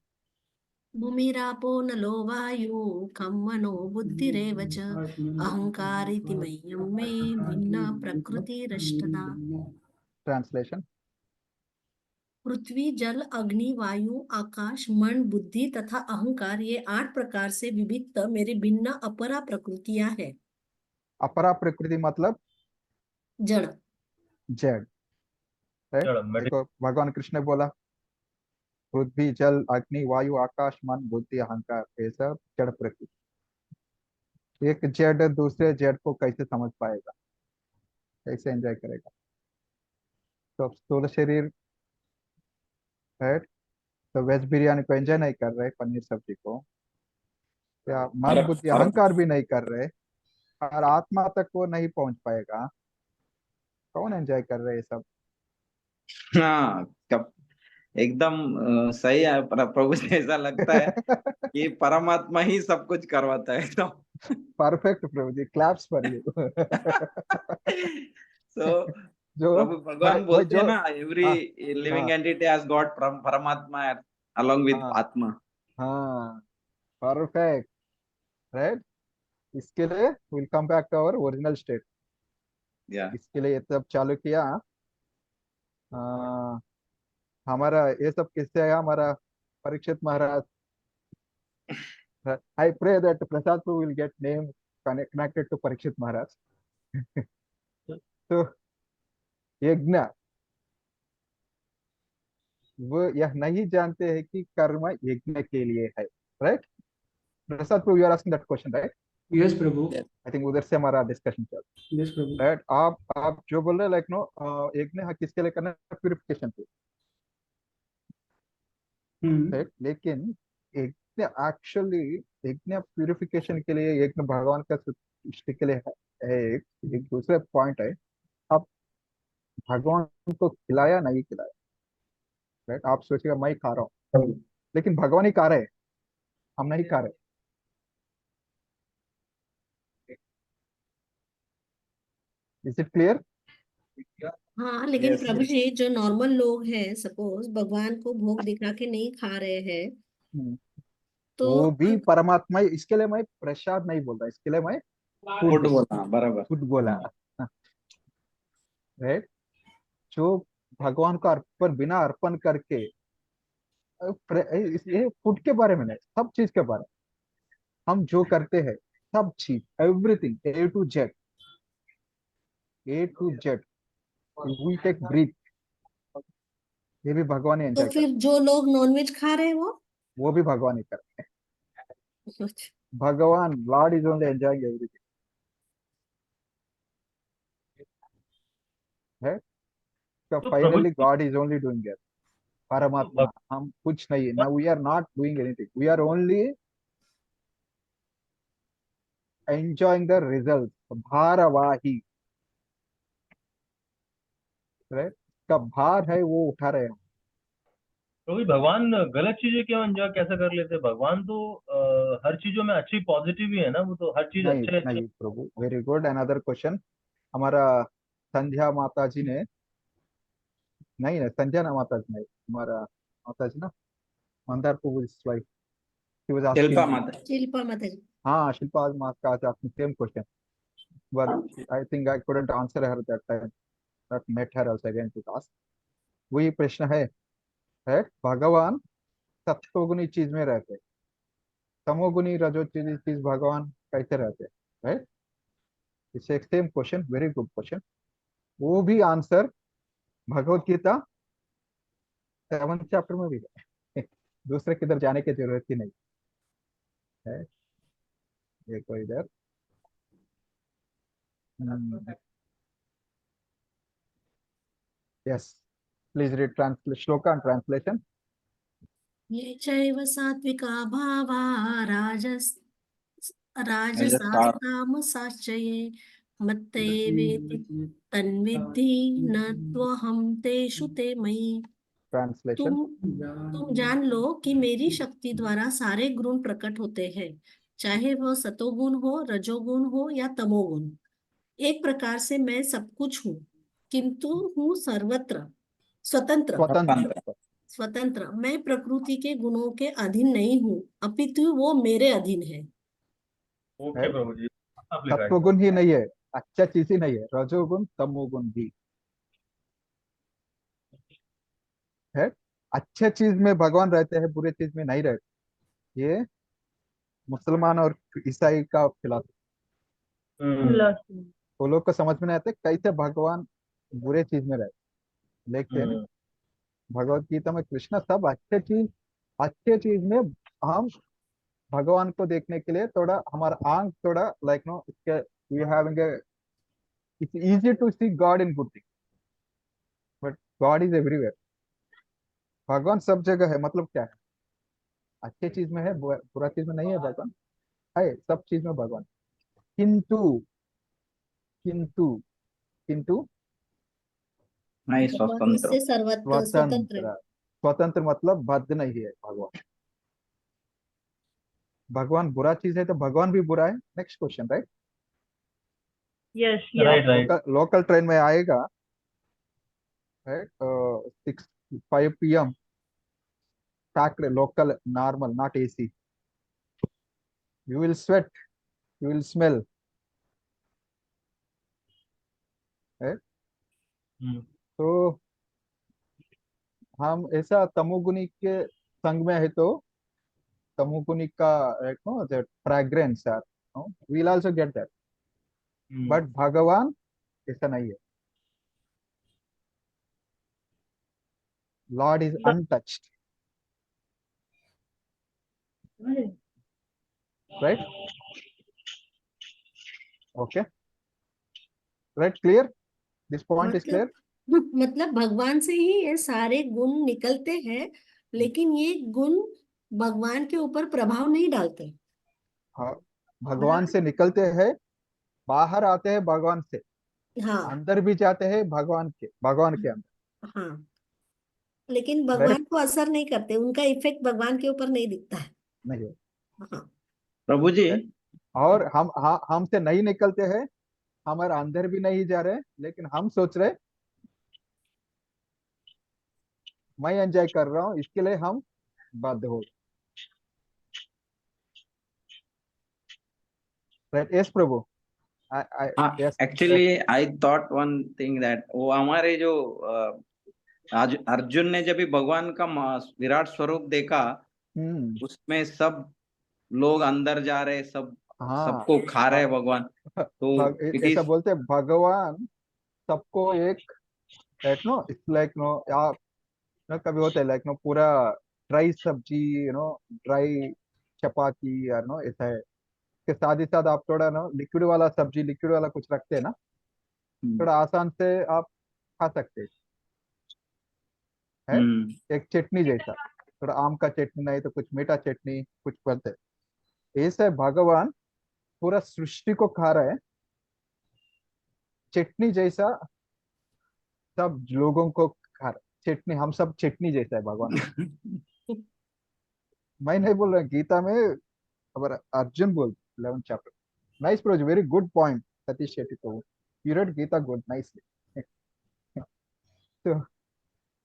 S2: भूमिरापो नलो वायु खं मनो बुद्धिरेव च अहंकारिति मय्यं मे भिन्ना प्रकृतिरष्टधा।
S1: ट्रांसलेशन।
S2: पृथ्वी, जल, अग्नि, वायु, आकाश, मन, बुद्धि तथा अहंकार, ये 8 प्रकार से विविध मेरी भिन्न अपरा प्रकृतियां है।
S1: अपरा प्रकृति मतलब
S2: जड़।
S1: जड़, राइट?
S6: चलो
S1: देखो भगवान कृष्ण ने बोला पृथ्वी, जल, अग्नि, वायु, आकाश, मन, बुद्धि, अहंकार, ये सब जड़ प्रकृति। एक जड़ दूसरे जड़ को कैसे समझ पाएगा, कैसे एंजॉय करेगा? तो अब स्थूल शरीर, राइट, तो वेज बिरयानी को एंजॉय नहीं कर रहे, पनीर सब्जी को, या मन बुद्धि अहंकार भी नहीं कर रहे, और आत्मा तक वो नहीं पहुंच पाएगा, कौन एंजॉय कर रहे हैं ये सब?
S4: हाँ, कब एकदम सही है प्रभु जी, ऐसा लगता है कि परमात्मा ही सब कुछ करवाता है एकदम।
S1: Perfect Prabhu ji, claps for you.
S4: तो
S1: जो
S4: प्रभु भगवान
S1: वो
S4: बोलते हैं
S1: जो
S4: ना, एवरी
S1: हाँ
S4: लिविंग
S1: हाँ
S4: एंटिटी हैज गॉट परमात्मा along with
S1: हाँ
S4: आत्मा।
S1: हाँ, परफेक्ट, राइट। इसके लिए will come back to our original state.
S4: या
S1: इसके लिए ये सब चालू किया। आ, हमारा ये सब किससे है? हमारा Parikshit Maharaj. I pray that Prasad will get name connected to Parikshit Maharaj. तो यज्ञ, वो यह नहीं जानते हैं कि कर्म यज्ञ के लिए है, right. Prasad Prabhu, you are asking that question, right?
S5: Yes Prabhu.
S1: I think उधर से हमारा डिस्कशन चल
S5: यस प्रभु।
S1: रहा है, राइट। आप जो बोल रहे हैं, लाइक नो, यज्ञ किसके लिए करना है? प्यूरिफिकेशन के, राइट। लेकिन यज्ञ एक्चुअली, यज्ञ प्यूरिफिकेशन के लिए, यज्ञ भगवान का सृष्टि के लिए है। एक एक दूसरे पॉइंट है, आप भगवान को खिलाया नहीं खिलाया, राइट। आप सोचिएगा मैं ही खा रहा हूँ, लेकिन भगवान ही खा रहे हैं, हम नहीं खा रहे। Is it clear?
S2: हाँ, लेकिन
S4: यस
S2: प्रभु जी, जो नॉर्मल लोग हैं, सपोज भगवान को भोग दिखा के नहीं खा रहे हैं, तो
S1: वो भी परमात्मा ही। इसके लिए मैं प्रसाद नहीं बोल रहा, इसके लिए मैं
S4: फुट
S1: फूड
S4: बोला बराबर।
S1: फूड बोला, राइट। जो भगवान को अर्पण, बिना अर्पण करके, ये फूड के बारे में नहीं, सब चीज के बारे में, हम जो करते हैं सब चीज, everything, A to Z, we take breath, ये भी भगवान ही
S2: तो
S1: एंजॉय
S2: फिर
S1: करते
S2: जो लोग नॉनवेज खा रहे हैं
S1: हैं, वो भी भगवान ही करते हैं। भगवान, lord is only enjoying everything, है। तो
S6: तो प्रभु
S1: फाइनली
S6: जी,
S1: god is only doing it,
S6: तो
S1: परमात्मा। हम कुछ नहीं है ना, we are not doing anything, we are only enjoying the result, भारवाही, राइट। का भार है वो उठा रहे हैं।
S6: क्योंकि भगवान गलत चीजें क्यों एंजॉय कैसे कर लेते हैं? भगवान तो हर चीजों में अच्छी पॉजिटिव ही है ना, वो तो हर चीज
S1: नहीं
S6: अच्छे अच्छे।
S1: नहीं प्रभु, वेरी गुड, अनदर क्वेश्चन। हमारा संध्या माता जी ने, नहीं नहीं, संध्या ना माता जी नहीं, हमारा माता जी ना, मंदार प्रभु wife, she was
S4: Shilpa
S1: asking.
S4: माता।
S2: शिल्पा माता जी।
S1: हाँ, शिल्पा माता का asking same question, but I think I couldn't answer her that time, that met her also again to ask। वही प्रश्न है, भगवान सत्वगुणी चीज में रहते, तमोगुणी रजो चीज भगवान कैसे रहते, राइट। इट्स एक same question, very good question. वो भी answer Bhagavad Gita 7th chapter में भी है। दूसरे किधर जाने की जरूरत ही नहीं है। देखो इधर, यस, प्लीज रीड श्लोक एंड ट्रांसलेशन।
S2: ये चैव सात्विका भावा राजस
S4: राजस्थान।
S2: राजसास्तामसाश्चये मत्तैवेति तन्विद्धि न त्वहं तेषु ते मयि।
S1: ट्रांसलेशन।
S2: तुम जान लो कि मेरी शक्ति द्वारा सारे गुण प्रकट होते हैं, चाहे वह सतोगुण हो, रजोगुण हो या तमोगुण। एक प्रकार से मैं सब कुछ हूँ, किंतु हूँ सर्वत्र स्वतंत्र।
S1: स्वतंत्र।
S2: स्वतंत्र, मैं प्रकृति के गुणों के अधीन नहीं हूँ, अपितु वो मेरे अधीन है।
S6: ओके
S1: है,
S6: प्रभु जी, आप लिखा है।
S1: सत्वगुण ही नहीं है, अच्छा चीज ही नहीं है, रजोगुण तमोगुण भी है। अच्छे चीज में भगवान रहते हैं, बुरे चीज में नहीं रहते। ये मुसलमान और ईसाई का फिलॉसफी,
S6: हम्म
S1: वो लोग को समझ में नहीं आते कैसे भगवान बुरे चीज में रहते, लेकिन
S6: हम्म
S1: भगवत गीता में कृष्ण सब अच्छे चीज में, हम भगवान को देखने के लिए थोड़ा हमारा आंख थोड़ा, लाइक नो, इसके we having a, it's easy to see God in good thing, but God is everywhere. भगवान सब जगह है, मतलब क्या है? अच्छे चीज में है, बुरा चीज में नहीं है भगवान, है सब चीज में भगवान। किंतु किंतु किंतु
S4: नहीं
S2: भगवान
S4: स्वतंत्र।
S2: इससे सर्वत्र स्वतंत्र है।
S1: स्वतंत्र, स्वतंत्र मतलब बद्ध नहीं है भगवान। भगवान बुरा चीज है तो भगवान भी बुरा है। Next question, right?
S3: Yes,
S1: आप
S6: राइट राइट
S1: लोकल ट्रेन में आएगा, right? 6-5 PM, packed local, normal, not AC. You will sweat, you will smell, right? तो हम ऐसा तमोगुनी के संग में है तो तमोगुनी का फ्रेग्रेंस यार, we'll also get that. But भगवान ऐसा नहीं है। Lord is untouched, right? Okay, right, clear? This point is clear?
S2: मतलब भगवान से ही ये सारे गुण निकलते हैं, लेकिन ये गुण भगवान के ऊपर प्रभाव नहीं डालते।
S1: हाँ, भगवान से निकलते हैं, बाहर आते हैं भगवान से,
S2: हाँ
S1: अंदर भी जाते हैं भगवान के अंदर,
S2: हाँ, लेकिन
S1: राइट?
S2: भगवान को असर नहीं करते, उनका इफेक्ट भगवान के ऊपर नहीं दिखता है।
S1: नहीं है।
S2: हाँ
S4: प्रभु जी,
S1: right? और हमसे नहीं निकलते हैं, हमारे अंदर भी नहीं जा रहे, लेकिन हम सोच रहे मैं एंजॉय कर रहा हूँ, इसके लिए हम बाध्य हो, राइट? यस प्रभु,
S4: हाँ,
S1: yes,
S4: actually I thought one thing that वो हमारे जो आज अर्जुन ने जब भी भगवान का विराट स्वरूप देखा, उसमें सब लोग अंदर जा रहे, सब
S1: हाँ,
S4: सबको खा रहे भगवान। तो इट
S1: ऐसा
S4: इज
S1: बोलते हैं, भगवान सबको एक, नो, इट्स लाइक, नो, आप ना कभी होता है लाइक, नो, पूरा ड्राई सब्जी, ड्राई चपाती, यार नो, ऐसा है के साथ ही साथ आप थोड़ा ना लिक्विड वाला सब्जी, लिक्विड वाला कुछ रखते हैं ना, थोड़ा आसान से आप खा सकते हैं। एक चटनी जैसा, थोड़ा आम का चटनी नहीं तो कुछ मीठा चटनी कुछ बनते हैं। ऐसे भगवान पूरा सृष्टि को खा रहे हैं, चटनी जैसा सब लोगों को खा रहे। चटनी, हम सब चटनी जैसा है भगवान। मैं नहीं बोल रहा, गीता में अब अर्जुन बोल 11th chapter. Nice prose, very good point Satish Shetty Prabhu, you read Gita good nicely. तो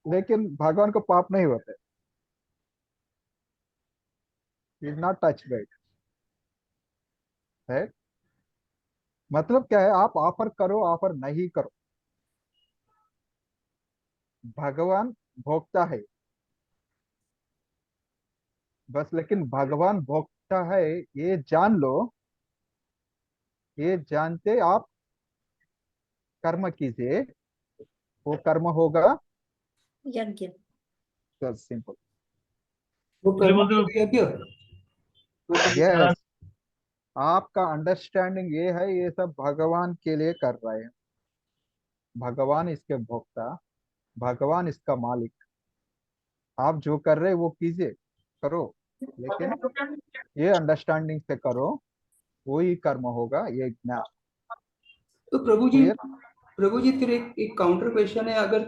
S1: लेकिन भगवान को पाप नहीं होते, is not touch by it, है? मतलब क्या है, आप ऑफर करो ऑफर नहीं करो, भगवान भोगता है बस। लेकिन भगवान भोगता है ये जान लो, ये जानते आप कर्म कीजिए, वो कर्म होगा,
S2: यज्ञ।
S1: सिंपल।
S5: वो
S6: इसलिए
S5: कर्म
S6: बोलते हो
S5: यज्ञ।
S1: यस, आपका अंडरस्टैंडिंग ये है, ये सब भगवान के लिए कर रहे हैं, भगवान इसके भोक्ता, भगवान इसका मालिक, आप जो कर रहे हैं वो कीजिए, करो, लेकिन ये अंडरस्टैंडिंग से करो, वही कर्म होगा, ये ज्ञान।
S5: तो
S1: क्लियर?
S5: प्रभु जी फिर एक काउंटर क्वेश्चन है, अगर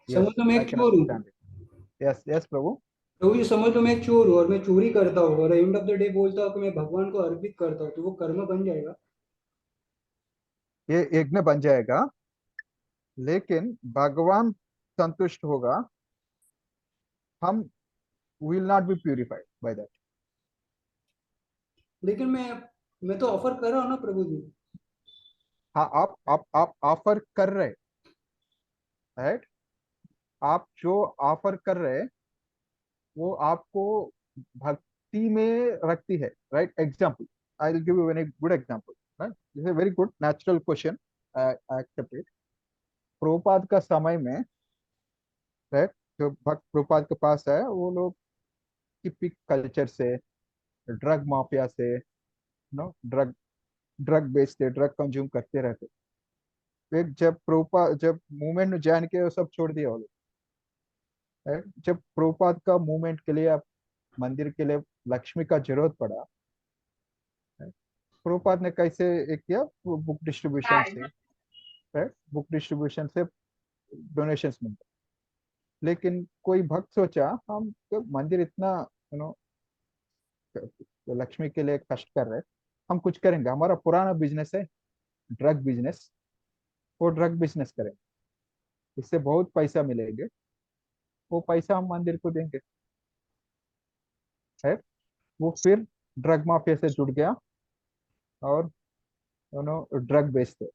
S5: समझ
S1: यस,
S5: लो मैं
S1: आई
S5: एक
S1: कैन
S5: चोर हूँ,
S1: अंडरस्टैंड इट। यस, यस प्रभु।
S5: प्रभु जी समझ लो मैं एक चोर हूँ और मैं चोरी करता हूँ और एंड ऑफ द डे बोलता हूँ कि मैं भगवान को अर्पित करता हूँ, तो वो कर्म बन जाएगा?
S1: ये यज्ञ बन जाएगा, लेकिन भगवान संतुष्ट होगा, हम will not be purified by that.
S5: लेकिन मैं तो ऑफर कर रहा हूँ ना प्रभु जी।
S1: हाँ, आप ऑफर कर रहे, राइट? आप जो ऑफर कर रहे वो आपको भक्ति में रखती है, right? Example, I will give you an good example, right? This is very good natural question, I accept it. Prabhupada का समय में, राइट, जो भक्त प्रभुपाद के पास है, वो लोग टिपिक कल्चर से, ड्रग माफिया से, नो, ड्रग ड्रग बेचते, ड्रग कंज्यूम करते रहते। फिर जब प्रभुपाद, जब मूवमेंट में ज्वाइन किया, वो सब छोड़ दिया वो लोग, right? जब प्रभुपाद का मूवमेंट के लिए, अब मंदिर के लिए लक्ष्मी का जरूरत पड़ा, right? प्रभुपाद ने कैसे एक किया, बुक डिस्ट्रीब्यूशन से, राइट? बुक डिस्ट्रीब्यूशन से डोनेशंस मिलते, लेकिन कोई भक्त सोचा हम तो मंदिर इतना नो लक्ष्मी के लिए कष्ट कर रहे, हम कुछ करेंगे, हमारा पुराना बिजनेस है ड्रग बिजनेस, वो ड्रग बिजनेस करेंगे, इससे बहुत पैसा मिलेंगे, वो पैसा हम मंदिर को देंगे। है, वो फिर ड्रग माफिया से जुड़ गया और ड्रग बेचते।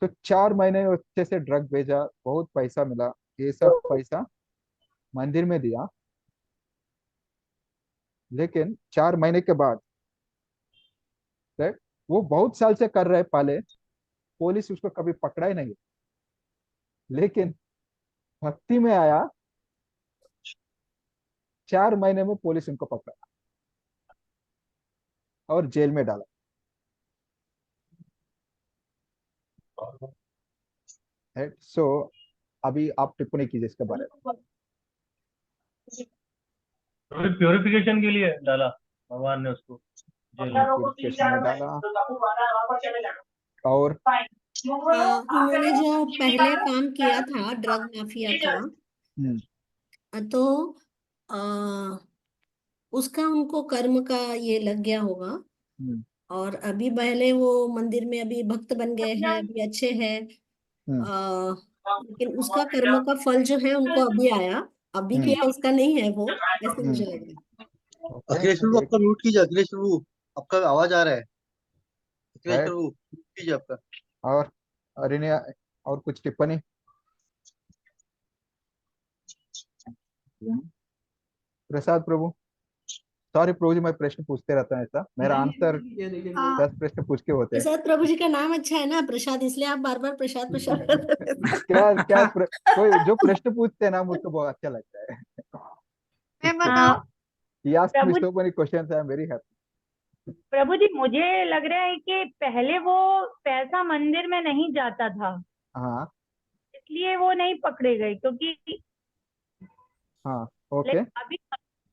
S1: तो 4 महीने में अच्छे से ड्रग भेजा, बहुत पैसा मिला, ये सब पैसा मंदिर में दिया। लेकिन 4 महीने के बाद right, वो बहुत साल से कर रहे पहले, पुलिस उसको कभी पकड़ा ही नहीं, लेकिन भक्ति में आया, 4 महीने में पुलिस उनको पकड़ा और जेल में डाला। सो अभी आप टिप्पणी कीजिए इसके बारे में।
S6: प्योरिफिकेशन के लिए डाला भगवान ने उसको जेल में।
S1: प्यूरिफिकेशन में डाला, और
S2: इन्होंने जो पहले काम किया था ड्रग माफिया का, तो आ, उसका उनको कर्म का ये लग गया होगा। और अभी पहले वो मंदिर में अभी भक्त बन गए हैं, अभी अच्छे हैं, लेकिन उसका कर्म का फल जो है उनको अभी आया, अभी के उसका नहीं है वो, ऐसे मुझे लग रहा है।
S7: अखिलेश प्रभु आपका म्यूट कीजिए, अखिलेश प्रभु आपका आवाज आ रहा है, अखिलेश
S1: Right.
S7: प्रभु म्यूट कीजिए आपका।
S1: और अरिन्या, और कुछ टिप्पणी? प्रसाद प्रभु, सॉरी प्रभु जी, मैं प्रश्न पूछते रहता हूँ, ऐसा मेरा आंसर 10 प्रश्न पूछ के होते हैं।
S2: प्रसाद प्रभु जी का नाम अच्छा है ना प्रसाद, इसलिए आप बार बार प्रसाद प्रसाद करते रहते हैं।
S1: क्या कोई जो प्रश्न पूछते हैं ना मुझको बहुत अच्छा लगता है।
S8: मैं बताऊं?
S1: He asked me
S3: Prabhu
S1: so many questions, I am very happy.
S3: प्रभु जी, मुझे लग रहा है कि पहले वो पैसा मंदिर में नहीं जाता था,
S1: हाँ
S3: इसलिए वो नहीं पकड़े गए, क्योंकि
S1: हाँ ओके।
S3: लेकिन अभी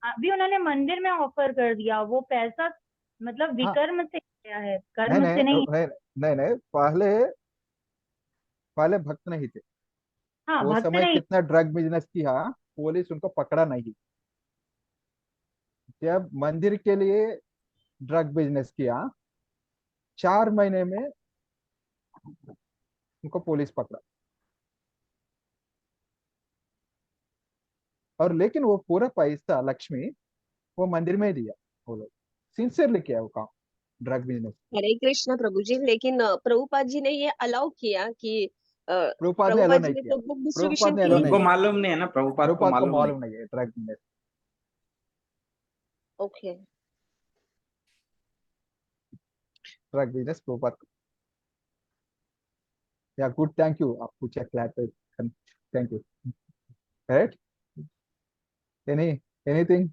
S3: अभी उन्होंने मंदिर में ऑफर कर दिया, वो पैसा मतलब
S1: हाँ
S3: विकर्म से गया है,
S1: नहीं
S3: कर्म से
S1: नहीं
S3: नहीं।
S1: नहीं नहीं नहीं, पहले पहले भक्त नहीं थे,
S3: हाँ,
S1: वो
S3: भक्त
S1: समय
S3: नहीं।
S1: कितना ड्रग बिजनेस किया, पुलिस उनको पकड़ा नहीं। जब मंदिर के लिए ड्रग बिजनेस किया, 4 महीने में उनको पुलिस पकड़ा, और लेकिन वो पूरा पैसा लक्ष्मी वो मंदिर में ही दिया, वो लोग सिंसियरली किया वो काम, ड्रग बिजनेस।
S8: हरे कृष्ण प्रभु जी, लेकिन प्रभुपाद जी ने ये अलाउ किया कि
S1: प्रभुपाद ने एलो
S8: प्रभुपाद जी
S1: नहीं
S8: ने
S1: किया,
S8: तो बुक
S1: प्रभुपाद
S8: डिस्ट्रीब्यूशन
S1: ने एलो
S8: की
S1: नहीं
S4: उनको
S1: किया,
S4: मालूम नहीं है ना, प्रभुपाद को
S1: प्रभुपाद को
S4: मालूम नहीं।
S1: मालूम नहीं है drug business.
S8: Okay.
S1: Drug business Prabhupada को, या गुड, थैंक यू, आप पूछे clarify, thank you. Right, any anything?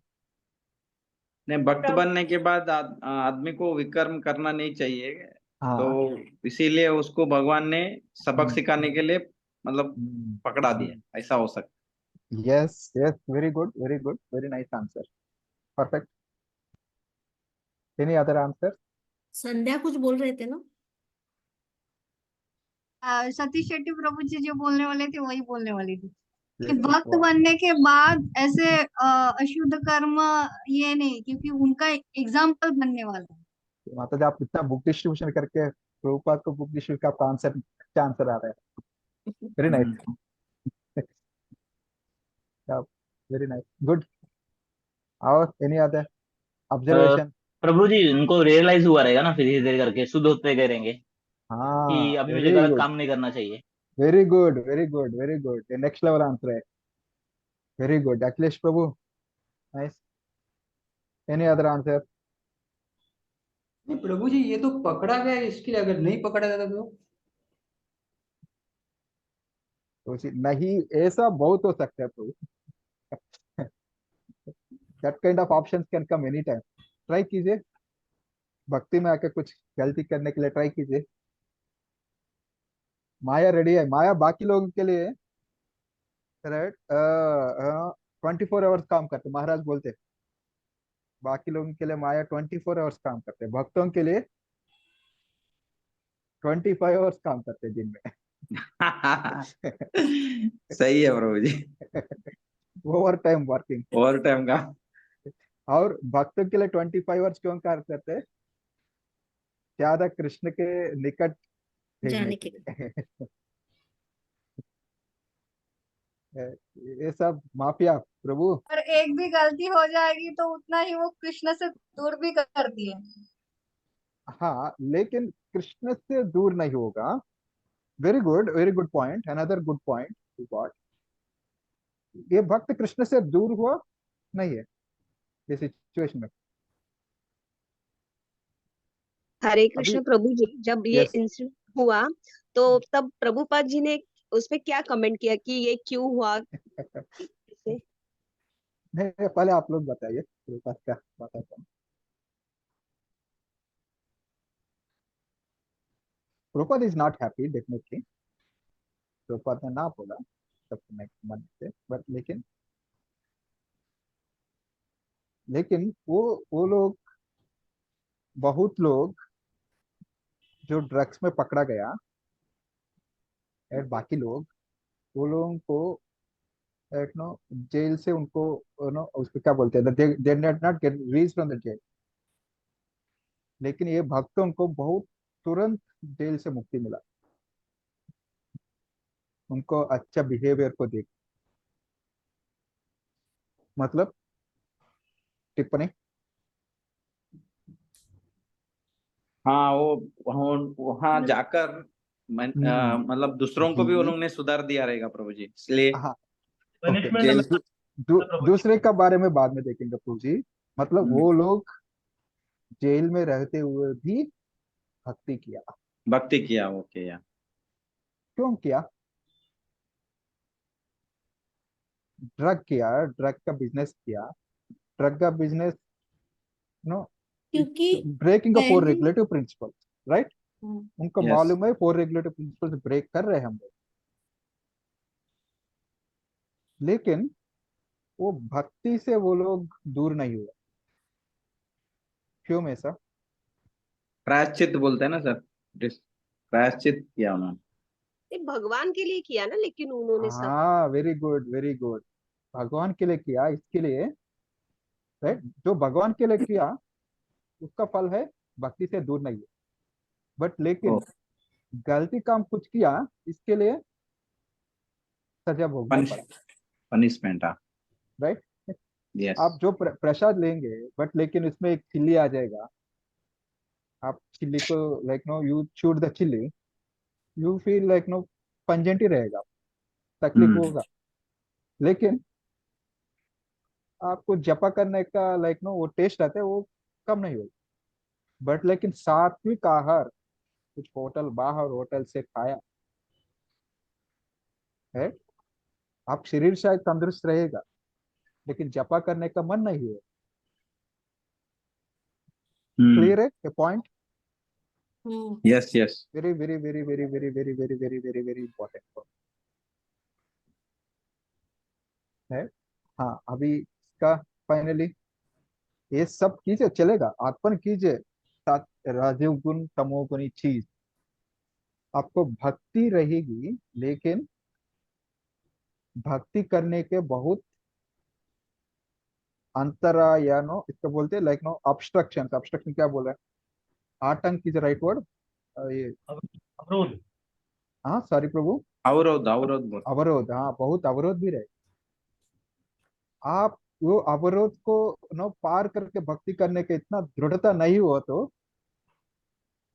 S4: नहीं, भक्त बनने के बाद आदमी को विकर्म करना नहीं चाहिए, तो
S1: हाँ
S4: इसीलिए उसको भगवान ने सबक सिखाने के लिए मतलब पकड़ा दिया, ऐसा हो सकता
S1: yes yes, very good very good, very nice answer, perfect. Any other answer?
S2: Sandhya कुछ बोल रहे थे ना?
S9: सतीश शेट्टी प्रभु जी जो बोलने वाले थे वही बोलने वाली थी कि
S1: Yes,
S9: भक्त
S1: wow.
S9: बनने के बाद ऐसे अशुद्ध कर्म ये नहीं, क्योंकि उनका एग्जाम्पल बनने वाला है।
S1: माता जी, आप इतना बुक डिस्ट्रीब्यूशन करके प्रभुपाद को बुक डिस्ट्रीब्यूट का आपका आंसर, अच्छा आंसर आ रहा है, वेरी
S4: है।
S1: Nice, very nice, good. और एनी अदर ऑब्जर्वेशन?
S10: प्रभु जी, उनको रियलाइज हुआ रहेगा ना, फिर धीरे धीरे करके शुद्ध होते गए रहेंगे कि
S1: हाँ
S10: अभी मुझे
S1: वेरी
S10: गलत
S1: गुड
S10: काम नहीं करना चाहिए।
S1: Very good very good very good, ये नेक्स्ट लेवल आंसर है, वेरी गुड अखिलेश प्रभु, नाइस। Any other answer?
S5: नहीं प्रभु जी, ये तो पकड़ा गया है, इसके लिए अगर नहीं पकड़ा जाता तो
S1: नहीं, ऐसा बहुत हो सकता है प्रभु, that kind of options can come any time. Try कीजिए, भक्ति में आके कुछ गलती करने के लिए ट्राई कीजिए। माया रेडी है, माया बाकी लोगों के लिए, राइट, 24 आवर्स काम करते, महाराज बोलते, बाकी लोगों के लिए माया 24 आवर्स काम करते, भक्तों के लिए 25 आवर्स काम करते दिन में।
S4: सही है प्रभु जी।
S1: Over time working.
S4: Over time का।
S1: और भक्तों के लिए 25 आवर्स क्यों कार्य करते हैं? ज्यादा कृष्ण के निकट भेजने
S2: जाने
S1: के
S2: के
S1: लिए। ये सब माफिया प्रभु।
S9: और एक भी गलती हो जाएगी तो उतना ही वो कृष्ण से दूर भी कर दिए।
S1: हाँ, लेकिन कृष्ण से दूर नहीं होगा। Very good point, another good point you got. ये भक्त कृष्ण से दूर हुआ नहीं है ये सिचुएशन में।
S8: हरे
S1: अभी
S8: कृष्ण प्रभु जी, जब ये
S1: यस,
S8: इंसिडेंट हुआ तो तब प्रभुपाद जी ने उस पे क्या कमेंट किया कि ये क्यों हुआ इसे?
S1: नहीं पहले आप लोग बताइए मेरे पास क्या बताता हूँ। Prabhupada is not happy definitely. Prabhupada ने ना बोला तब नेक्स्ट मंथ से, बट लेकिन वो लोग, बहुत लोग जो ड्रग्स में पकड़ा गया और बाकी लोग, वो लोगों को एक नो जेल से उनको नो उसको क्या बोलते हैं, they not get release from the jail. लेकिन ये भक्तों को बहुत तुरंत जेल से मुक्ति मिला, उनको अच्छा बिहेवियर को देख। मतलब टिप्पणी।
S4: हाँ वो वहाँ जाकर मतलब दूसरों को भी
S1: जी,
S4: उन्होंने सुधार दिया रहेगा प्रभु जी, इसलिए
S1: हाँ ओके।
S6: Punishment
S4: jail.
S6: हमें प्रभु जी।
S1: दूसरे का बारे में बाद में देखेंगे प्रभु जी। मतलब वो लोग जेल में रहते हुए भी भक्ति किया।
S4: भक्ति किया, ओके या।
S1: क्यों किया? ड्रग किया, ड्रग का बिजनेस किया। ड्रग का बिजनेस नो,
S2: क्योंकि
S1: इट्स ब्रेकिंग अ फोर
S2: पहले
S1: रेगुलेटिव प्रिंसिपल, राइट?
S2: हम्म,
S1: उनको
S4: यस।
S1: मालूम है फोर रेगुलेटिव प्रिंसिपल ब्रेक कर रहे हैं हम लोग, लेकिन वो भक्ति से वो लोग दूर नहीं हुए। क्यों ऐसा?
S4: प्रायश्चित बोलते हैं ना सर, प्रायश्चित किया उन्होंने।
S8: ये भगवान के लिए किया ना, लेकिन उन्होंने सब।
S1: हाँ, वेरी गुड वेरी गुड। भगवान के लिए किया, इसके लिए, राइट? जो भगवान के लिए किया उसका फल है भक्ति से दूर नहीं है। बट
S4: ओ,
S1: लेकिन गलती काम कुछ किया, इसके लिए सजा भोगना पड़ा,
S4: पनिशमेंट, हाँ।
S1: राइट?
S4: यस।
S1: आप जो प्रसाद लेंगे, बट लेकिन उसमें एक चिल्ली आ जाएगा। आप चिल्ली को like know you shoot the chilli, you feel like know pungent ही रहेगा, तकलीफ
S4: हम्म
S1: होगा। लेकिन आपको जपा करने का लाइक नो वो टेस्ट आता है, वो कम नहीं होगा। बट लेकिन सात्विक आहार कुछ होटल, बाहर होटल से खाया है, आप शरीर शायद तंदुरुस्त रहेगा, लेकिन जपा करने का मन नहीं हुआ।
S4: हम्म
S1: क्लियर है ये point?
S2: Hmm,
S4: yes yes.
S1: Very very very very very very very very very very important है। हाँ, अभी इसका फाइनली ये सब कीजिए, चलेगा, अर्पण कीजिए। सात रजोगुण तमोगुणी चीज, आपको भक्ति रहेगी, लेकिन भक्ति करने के बहुत अंतराय या नो इसको बोलते हैं लाइक नो ऑब्स्ट्रक्शन। ऑब्स्ट्रक्शन क्या बोल रहे हैं? आतंक इज राइट वर्ड। ये
S6: अवरोध।
S1: हाँ सॉरी प्रभु,
S4: अवरोध, अवरोध बोल।
S1: अवरोध, हाँ बहुत अवरोध भी रहे। आप वो अवरोध को नो पार करके भक्ति करने के इतना दृढ़ता नहीं हुआ तो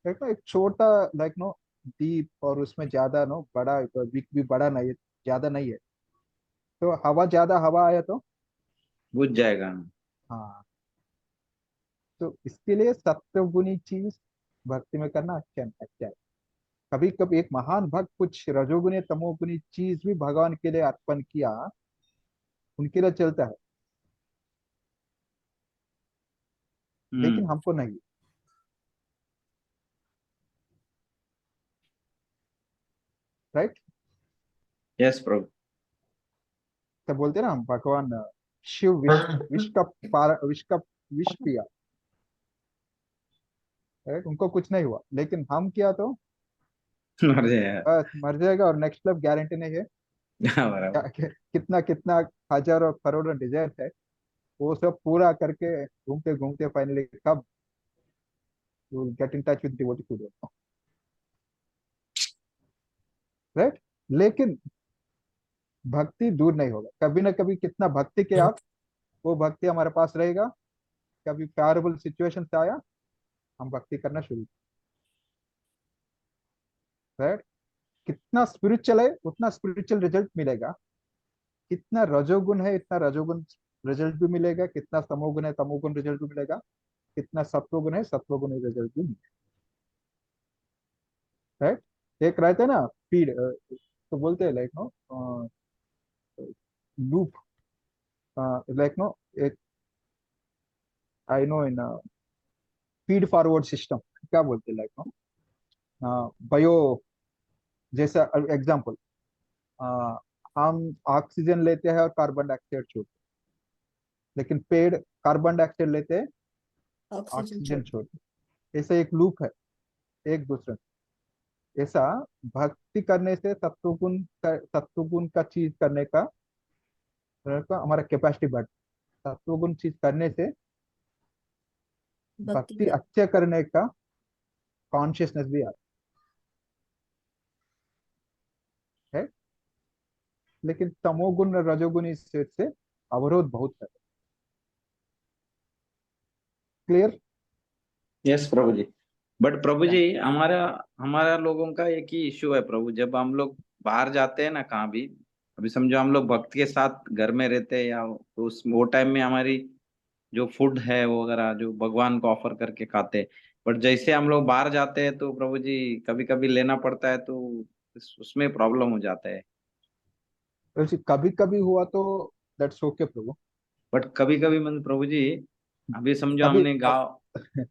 S1: एक ना, एक छोटा लाइक नो दीप, और उसमें ज्यादा नो बड़ा विक भी बड़ा नहीं है, ज्यादा नहीं है, तो हवा, ज्यादा हवा आया तो
S4: बुझ जाएगा।
S1: हाँ। तो इसके लिए सत्वगुणी चीज भक्ति में करना अच्छा है। कभी कभी एक महान भक्त कुछ रजोगुनी तमोगुनी चीज भी भगवान के लिए अर्पण किया, उनके लिए चलता है, लेकिन
S4: हम्म।
S1: हमको नहीं, राइट?
S4: यस प्रभु।
S1: तो बोलते हैं ना हम, भगवान शिव विष का विष पिया, राइट? उनको कुछ नहीं हुआ, लेकिन हम किया तो
S4: मर जाएगा।
S1: बस मर जाएगा, और नेक्स्ट लाइफ गारंटी नहीं है।
S4: बराबर।
S1: कितना कितना हजारों करोड़ों डिजायर है, वो सब पूरा करके घूमते घूमते फाइनली कब get in touch with devotee too, right. लेकिन भक्ति दूर नहीं होगा, कभी ना कभी कितना भक्ति के आप, वो भक्ति हमारे पास रहेगा। कभी फेवरेबल सिचुएशन से आया, हम भक्ति करना शुरू, राइट। कितना स्पिरिचुअल है उतना स्पिरिचुअल रिजल्ट मिलेगा, कितना रजोगुण है इतना रजोगुण रिजल्ट भी मिलेगा, कितना तमोगुण है तमोगुण रिजल्ट भी मिलेगा, कितना सत्वगुण है सत्वगुण रिजल्ट भी मिलेगा, राइट। एक रहते हैं ना फीड, तो बोलते हैं like know loop, like know एक, I know in feed forward system, क्या बोलते हैं लाइक नो बायो, जैसा एग्जांपल, हम ऑक्सीजन लेते हैं और कार्बन डाइऑक्साइड छोड़ते हैं, लेकिन पेड़ कार्बन डाइऑक्साइड लेते हैं,
S2: ऑक्सीजन
S1: ऑक्सीजन छोड़ते हैं। ऐसा एक लूप है एक दूसरे में। ऐसा भक्ति करने से सत्वगुण का चीज करने का हमारा कैपेसिटी बढ़ता, सत्वगुण चीज करने से
S2: भक्ति
S1: भक्ति
S2: कर
S1: अच्छे करने का कॉन्शियसनेस भी आता है। लेकिन तमोगुण और रजोगुण इस चीज से अवरोध बहुत है। क्लियर?
S4: यस प्रभु जी। बट प्रभु जी, हमारा हमारा लोगों का एक ही इश्यू है प्रभु, जब हम लोग बाहर जाते हैं ना कहाँ भी, अभी समझो हम लोग भक्ति के साथ घर में रहते हैं, या तो उस वो टाइम में हमारी जो फूड है वो वगैरह जो भगवान को ऑफर करके खाते हैं, बट जैसे हम लोग बाहर जाते हैं तो प्रभु जी कभी कभी लेना पड़ता है, तो उसमें प्रॉब्लम हो जाता है।
S1: वैसे कभी कभी हुआ तो दैट्स ओके प्रभु।
S4: बट कभी कभी मतलब प्रभु जी, अभी समझो
S1: अभी
S4: हमने गाँव,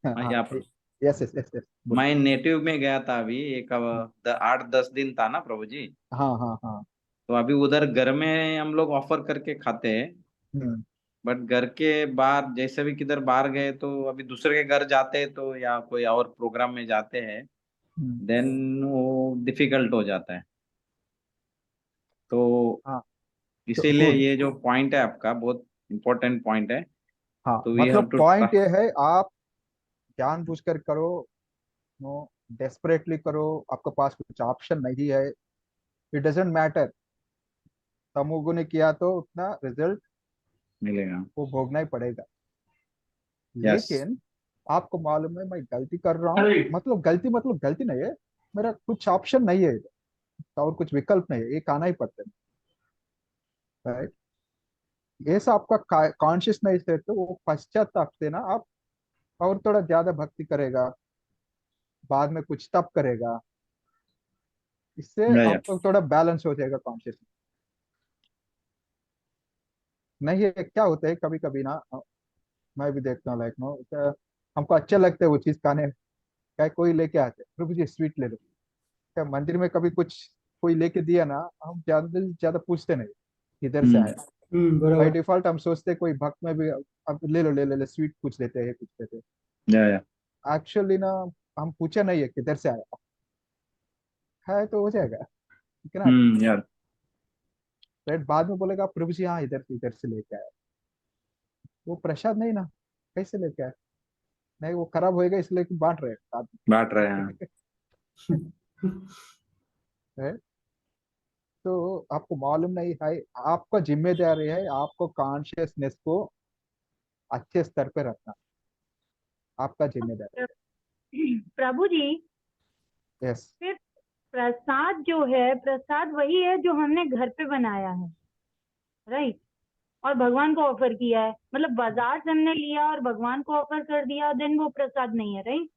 S1: हाँ,
S4: यहाँ पर
S1: यस यस यस यस, बोलो।
S4: मैं नेटिव में गया था अभी, एक 8-10 दिन था ना प्रभु जी।
S1: हाँ हाँ हाँ।
S4: तो अभी उधर घर में हम लोग ऑफर करके खाते हैं,
S1: हम्म
S4: बट घर के बाहर जैसे भी किधर बाहर गए तो अभी दूसरे के घर जाते हैं तो, या कोई और प्रोग्राम में जाते हैं,
S1: हम्म,
S4: देन वो डिफिकल्ट हो जाता है। तो
S1: हाँ तो
S4: इसीलिए
S1: गुड।
S4: ये जो पॉइंट है आपका बहुत इम्पोर्टेंट पॉइंट है।
S1: हाँ
S4: तो वी हैव
S1: मतलब
S4: टू,
S1: पॉइंट ये है, आप जानबूझकर करो, नो डेस्परेटली करो, आपके पास कुछ ऑप्शन नहीं है, इट डजेंट मैटर। तमोगुण ने किया तो उतना रिजल्ट
S4: मिलेगा।
S1: वो भोगना ही पड़ेगा।
S4: यस।
S1: लेकिन आपको मालूम है मैं गलती कर रहा हूँ, मतलब गलती नहीं है, मेरा कुछ ऑप्शन नहीं है और कुछ विकल्प नहीं है, एक आना ही पड़ता है, राइट। ऐसा आपका कॉन्शियसनेस है तो वो पश्चाताप से ना आप और थोड़ा ज्यादा भक्ति करेगा, बाद में कुछ तप करेगा, इससे
S4: या
S1: आपको थोड़ा बैलेंस हो जाएगा कॉन्शियसनेस। नहीं है क्या होता है कभी कभी ना, मैं भी देखता हूँ लाइक नो, हमको अच्छा लगता है वो चीज खाने, क्या कोई लेके आते हैं प्रभु जी स्वीट ले लो, क्या मंदिर में कभी कुछ कोई लेके दिया ना, हम ज्यादा ज्यादा पूछते नहीं किधर से आया। बाय
S5: बराबर।
S1: डिफॉल्ट हम सोचते हैं कोई भक्त में भी, अब ले लो ले स्वीट कुछ लेते हैं कुछ लेते
S4: या
S1: हैं, एक्चुअली ना हम पूछा नहीं है किधर से आया है, तो हो जाएगा, ठीक है ना।
S4: यार।
S1: राइट, बाद में बोलेगा प्रभु जी हाँ इधर से लेके आया, वो प्रसाद नहीं ना, कैसे लेके आया, नहीं वो खराब होएगा इसलिए कि बांट रहे हैं साथ
S4: बांट रहे हैं।
S1: में। है? तो आपको मालूम नहीं है, आपका जिम्मेदारी है आपको कॉन्शियसनेस को अच्छे स्तर पे रखना, आपका जिम्मेदारी।
S3: प्रभु जी,
S1: यस।
S3: फिर प्रसाद जो है, प्रसाद वही है जो हमने घर पे बनाया है, राइट, और भगवान को ऑफर किया है। मतलब बाजार से हमने लिया और भगवान को ऑफर कर दिया, देन वो प्रसाद नहीं है, राइट?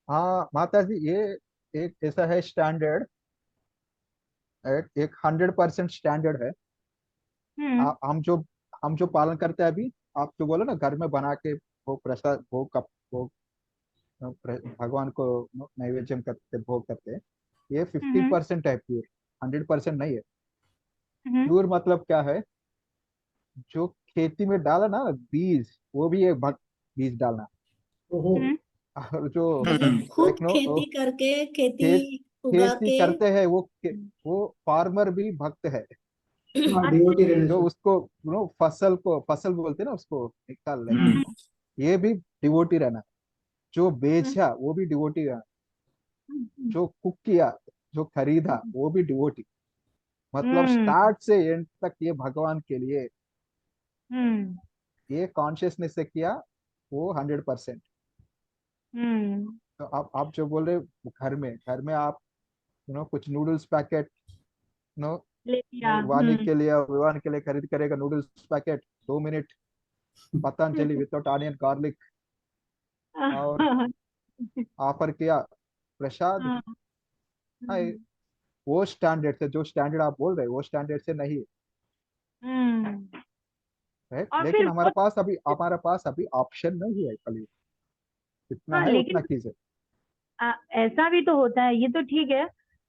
S1: हाँ माता जी, ये एक ऐसा है स्टैंडर्ड, एक 100% स्टैंडर्ड है।
S3: हम्म
S1: हम जो पालन करते हैं अभी, आप जो बोले ना घर में बना के वो प्रसाद भोग का भोग भगवान को नैवेद्य करते भोग करते हैं, ये 50% है प्योर, 100% नहीं है। प्योर मतलब क्या है, जो खेती में डाला ना बीज, वो भी एक भक्त बीज डालना,
S5: ओहो।
S1: और जो
S2: मतलब खुद
S1: एक नो
S2: खेती करके खेती
S1: खेत
S2: उगा
S1: खेती
S2: के
S1: करते हैं वो फार्मर भी भक्त है।
S5: हाँ डिवोटी रहने
S1: जो
S5: से।
S1: उसको फसल बोलते हैं ना उसको निकाल लेना,
S10: हम्म
S1: ये भी डिवोटी रहना। जो बेचा वो भी डिवोटी रहना। जो कुक किया, जो खरीदा वो भी डिवोटी। मतलब
S3: हम्म
S1: स्टार्ट से एंड तक ये भगवान के लिए
S3: हम्म
S1: ये कॉन्शियसनेस से किया, वो 100%।
S3: हम्म
S1: तो आप जो बोल रहे हो, घर में आप कुछ नूडल्स पैकेट नो
S3: ले लिया।
S1: नो वानी के लिए और विवान के लिए खरीद करेगा noodles packet 2 minute, Patanjali without onion garlic, और ऑफर किया प्रसाद। हाँ, वो स्टैंडर्ड से, जो स्टैंडर्ड आप बोल रहे हो वो स्टैंडर्ड से नहीं
S3: हम्म
S1: है।
S3: और
S1: लेकिन
S3: फिर वो
S1: हमारे पास अभी ऑप्शन नहीं है, कल जितना
S3: हाँ
S1: है
S3: लेकिन
S1: उतना कीजिए।
S3: ऐसा भी तो होता है, ये तो ठीक है।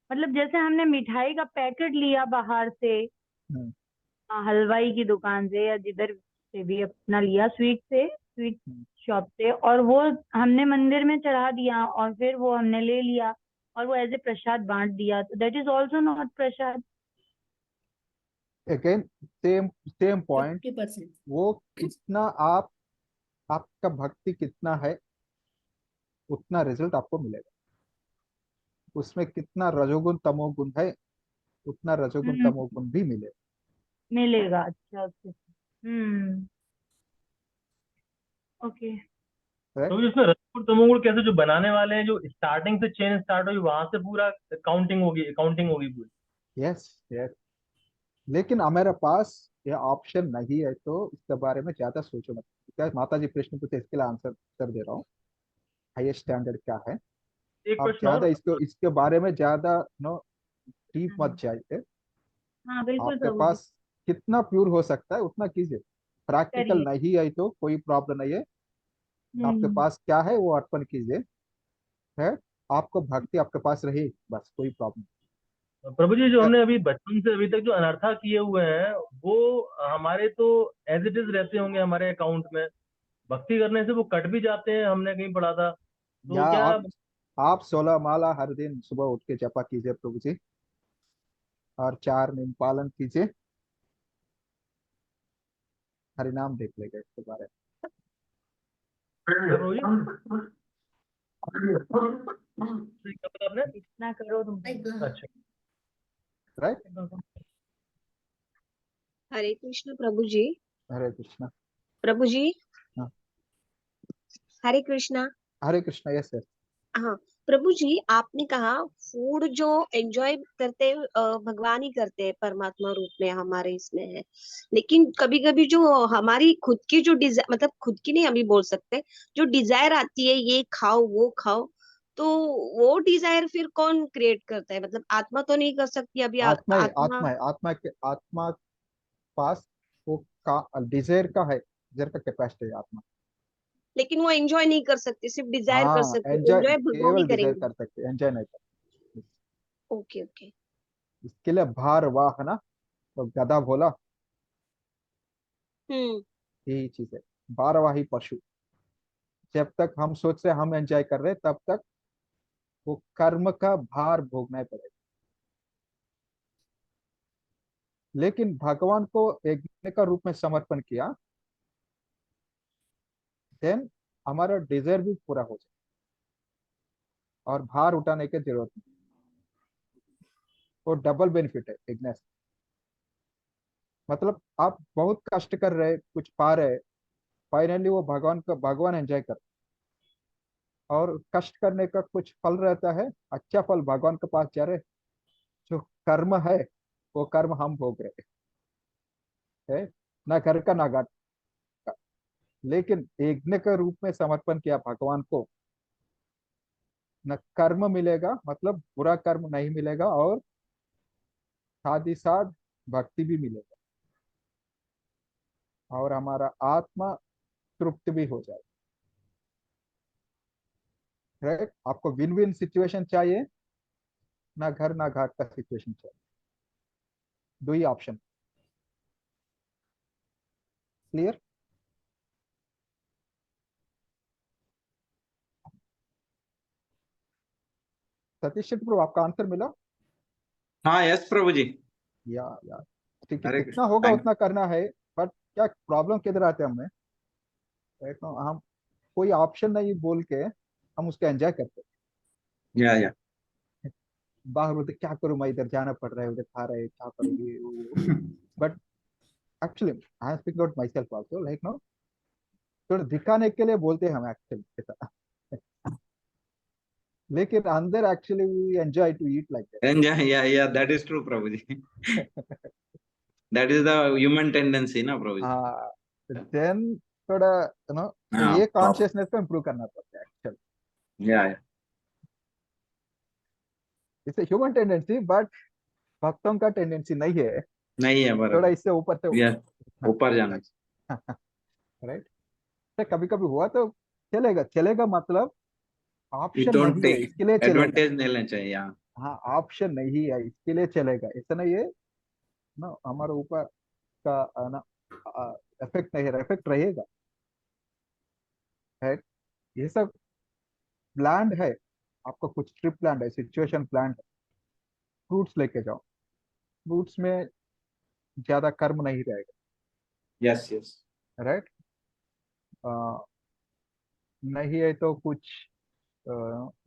S3: मतलब जैसे हमने मिठाई का पैकेट लिया बाहर से,
S1: हम्म,
S3: हलवाई की दुकान से या जिधर से भी अपना लिया, स्वीट
S1: हम्म।
S3: शॉप से, और वो हमने मंदिर में चढ़ा दिया और फिर वो हमने ले लिया और वो एज ए प्रसाद बांट दिया, तो that is also not Prasad.
S1: Again same same point.
S2: 50%।
S1: वो कितना आपका भक्ति कितना है, उतना रिजल्ट आपको मिलेगा। उसमें कितना रजोगुण तमोगुण है, उतना रजोगुण
S3: हम्म
S1: तमोगुण भी मिलेगा।
S3: मिलेगा, अच्छा ओके। ओके।
S1: Correct?
S6: तो इसमें रजोगुण तमोगुण कैसे, जो बनाने वाले हैं, जो स्टार्टिंग से चेन स्टार्ट हुई वहां से पूरा काउंटिंग होगी पूरी।
S1: Yes yes. लेकिन हमारे पास ये ऑप्शन नहीं है, तो इसके बारे में ज्यादा सोचो मत। क्या माता जी प्रश्न पूछे, इसके लिए आंसर कर दे रहा हूँ। हाईएस्ट स्टैंडर्ड क्या है?
S6: एक
S1: आप
S6: प्रश्न और।
S1: ज्यादा इसके बारे में ज्यादा नो डीप मत जाइए।
S3: हाँ बिल्कुल
S1: आपके
S3: प्रभु जी।
S1: पास कितना प्योर हो सकता है उतना कीजिए। प्रैक्टिकल
S3: करिए।
S1: नहीं है तो कोई प्रॉब्लम नहीं है। आपके
S3: हम्म
S1: पास क्या है वो अर्पण कीजिए, है। आपको भक्ति आपके पास रही, बस कोई प्रॉब्लम
S6: प्रभु जी, जो
S1: नहीं।
S6: हमने अभी बचपन से अभी तक जो अनर्था किए हुए हैं, वो हमारे तो एज इट इज रहते होंगे हमारे अकाउंट में। भक्ति करने से वो कट भी जाते हैं, हमने कहीं पढ़ा था,
S1: या
S6: तो क्या।
S1: आप 16 माला हर दिन सुबह उठ के जपा कीजिए प्रभु जी, और 4 नियम पालन कीजिए। हरिनाम देख लेगा इसके बारे में।
S6: क्या प्रभु जी? क्या बोला आपने?
S3: इतना करो तुम।
S6: अच्छा।
S1: राइट।
S8: हरे कृष्ण प्रभु जी।
S1: हरे कृष्णा।
S8: प्रभु जी।
S1: हाँ।
S8: हरे कृष्णा।
S1: हरे कृष्णा। Yes yes.
S8: हाँ प्रभु जी, आपने कहा फूड जो एंजॉय करते हैं भगवान ही करते हैं, परमात्मा रूप में हमारे इसमें है। लेकिन कभी कभी जो हमारी खुद की जो डिजायर, मतलब खुद की नहीं हम भी बोल सकते, जो डिजायर आती है ये खाओ वो खाओ, तो वो डिजायर फिर कौन क्रिएट करता है? मतलब आत्मा तो नहीं कर सकती अभी आत्मा।
S1: आत्मा पास वो का डिजायर का है, डिजायर का कैपेसिटी है आत्मा।
S8: लेकिन वो एंजॉय नहीं कर सकती, सिर्फ डिजायर कर
S1: हाँ,
S8: सकती,
S1: एंजॉय
S8: एंजॉय भगवान ही
S1: केवल डिजायर
S8: करेंगे।
S1: कर सकते, एंजॉय नहीं कर सकते।
S8: Okay okay.
S1: इसके लिए भार वाह ना, तो गधा भोला,
S8: हम्म
S1: यही चीज है। भारवाही पशु। जब तक हम सोच रहे हम एंजॉय कर रहे तब तक वो कर्म का भार भोगना ही पड़ेगा। लेकिन भगवान को यज्ञ का रूप में समर्पण किया, देन हमारा डिजायर भी पूरा हो जाए और भार उठाने की जरूरत नहीं। वो डबल बेनिफिट है यज्ञ से। मतलब आप बहुत कष्ट कर रहे, कुछ पा रहे, फाइनली वो भगवान एंजॉय कर, और कष्ट करने का कुछ फल रहता है, अच्छा फल भगवान के पास जा रहे। जो कर्म है वो कर्म हम भोग रहे है, ना घर का ना घाट का। लेकिन यज्ञ के रूप में समर्पण किया भगवान को, न कर्म मिलेगा, मतलब बुरा कर्म नहीं मिलेगा, और साथ ही साथ भक्ति भी मिलेगा, और हमारा आत्मा तृप्त भी हो जाए। राइट। आपको विन विन सिचुएशन चाहिए, ना घर ना घाट का सिचुएशन चाहिए। दो ही ऑप्शन। क्लियर? सतीश शेट्टी प्रभु, आपका आंसर मिला?
S4: हाँ यस प्रभु जी।
S1: या ठीक है,
S4: हरे
S1: जितना
S4: कृष्ण,
S1: होगा
S4: थैंक
S1: उतना करना है। बट क्या प्रॉब्लम किधर आते हैं हमें, राइट? हम कोई ऑप्शन नहीं बोल के हम उसको एंजॉय करते
S4: या
S1: हैं। बाहर बोलते क्या करूं मैं, इधर जाना पड़ रहा है, उधर खा रहे हैं, क्या करूंगी वो। But actually I am speaking out my self also, like no, थोड़ा दिखाने के लिए बोलते हैं हम एक्चुअली ऐसा। लेकिन अंदर actually we enjoy to eat like
S4: enjoy, या दैट इज ट्रू प्रभु जी।
S1: That.
S4: That is the human tendency ना प्रभु जी।
S1: हाँ, देन थोड़ा
S4: हाँ
S1: ये
S4: प्रॉपर,
S1: कॉन्शियसनेस को इम्प्रूव करना पड़ता है एक्चुअली।
S4: या
S1: इट्स ह्यूमन टेंडेंसी, बट भक्तों का टेंडेंसी नहीं है
S4: नहीं है
S1: थोड़ा
S4: बराबर,
S1: इससे ऊपर से
S4: या
S1: उठना।
S4: ऊपर जाना
S1: राइट? कभी कभी हुआ तो चलेगा, चलेगा मतलब
S4: चाहिए,
S1: ऑप्शन
S4: डोंट
S1: नहीं है
S4: टेक
S1: इसके लिए चलेगा।
S4: एडवांटेज नहीं लेना चाहिए। हाँ
S1: हाँ, ऑप्शन नहीं है इसके लिए चलेगा, ऐसा नहीं है ना, हमारे ऊपर का ना इफेक्ट नहीं है, इफेक्ट रहेगा। है ये सब प्लान है, आपको कुछ ट्रिप प्लान है, सिचुएशन प्लान है। फ्रूट्स लेके जाओ, फ्रूट्स में ज्यादा कर्म नहीं रहेगा,
S4: यस यस,
S1: राइट? नहीं है तो कुछ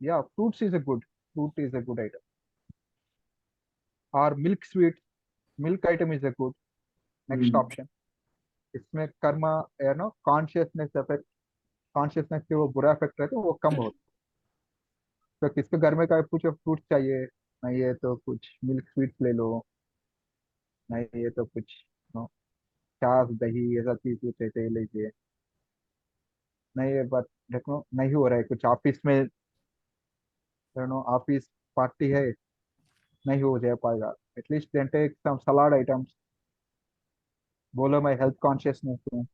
S1: या fruits is a good, fruit is a good item. और milk sweet, milk item is a good next option. इसमें कर्म you know consciousness effect, consciousness के वो बुरा इफेक्ट रहते हैं वो कम होता है। तो किसके घर में का कुछ फ्रूट चाहिए, नहीं है तो कुछ मिल्क स्वीट्स ले लो, नहीं है तो कुछ नो छाछ दही ऐसा चीज कुछ ऐसे ही लीजिए। नहीं है बट देखो नहीं हो रहा है कुछ ऑफिस में, यू नो ऑफिस पार्टी है, नहीं हो जा पाएगा, at least then take some salad items. बोलो मैं हेल्थ कॉन्शियसनेस हूँ,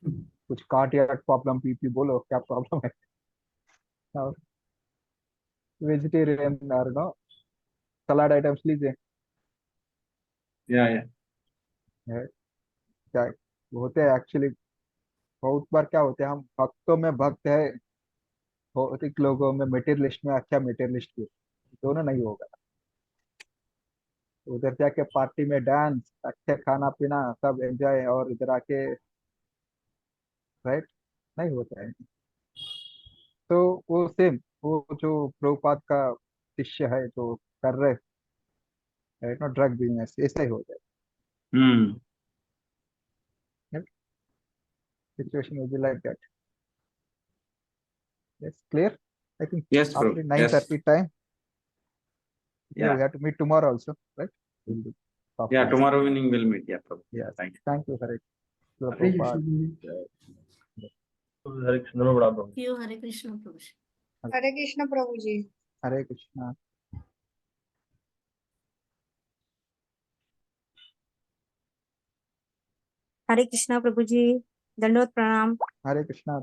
S1: कुछ कार्डियक प्रॉब्लम, बीपी, बोलो क्या प्रॉब्लम है, वेजिटेरियन और नो सलाड आइटम्स लीजिए।
S4: या
S1: है, क्या होते हैं एक्चुअली, बहुत बार क्या होते हैं हम भक्तों में भक्त है, भौतिक लोगों में मटेरियलिस्ट में अच्छा मटेरियलिस्ट भी, दोनों नहीं होगा। उधर जाके पार्टी में डांस, अच्छा खाना पीना सब एंजॉय, और इधर आके राइट नहीं होता है। तो वो सेम, वो जो प्रभुपाद का शिष्य है जो कर रहे हैं नो ड्रग बिजनेस, ऐसा ही होता
S4: हम्म,
S1: है। Situation will be like that. Yes, clear? I think
S4: yes Prabhu,
S1: after
S4: yes,
S1: 9:30 time,
S4: या
S1: we have to meet tomorrow also, right? We'll do talk
S4: या
S1: class.
S4: Tomorrow evening will meet, या Prabhu,
S1: Yes,
S4: thank
S1: thank you, Hare
S5: Hare Krishna
S1: Prabhupada.
S5: Ji.
S6: Hare Krishna में बड़ा प्रभु।
S2: क्यों? हरे कृष्ण प्रभु जी।
S9: हरे कृष्ण प्रभु जी।
S1: Hare Krishna.
S11: हरे कृष्णा प्रभु जी, दंडवत प्रणाम।
S1: Hare Krishna.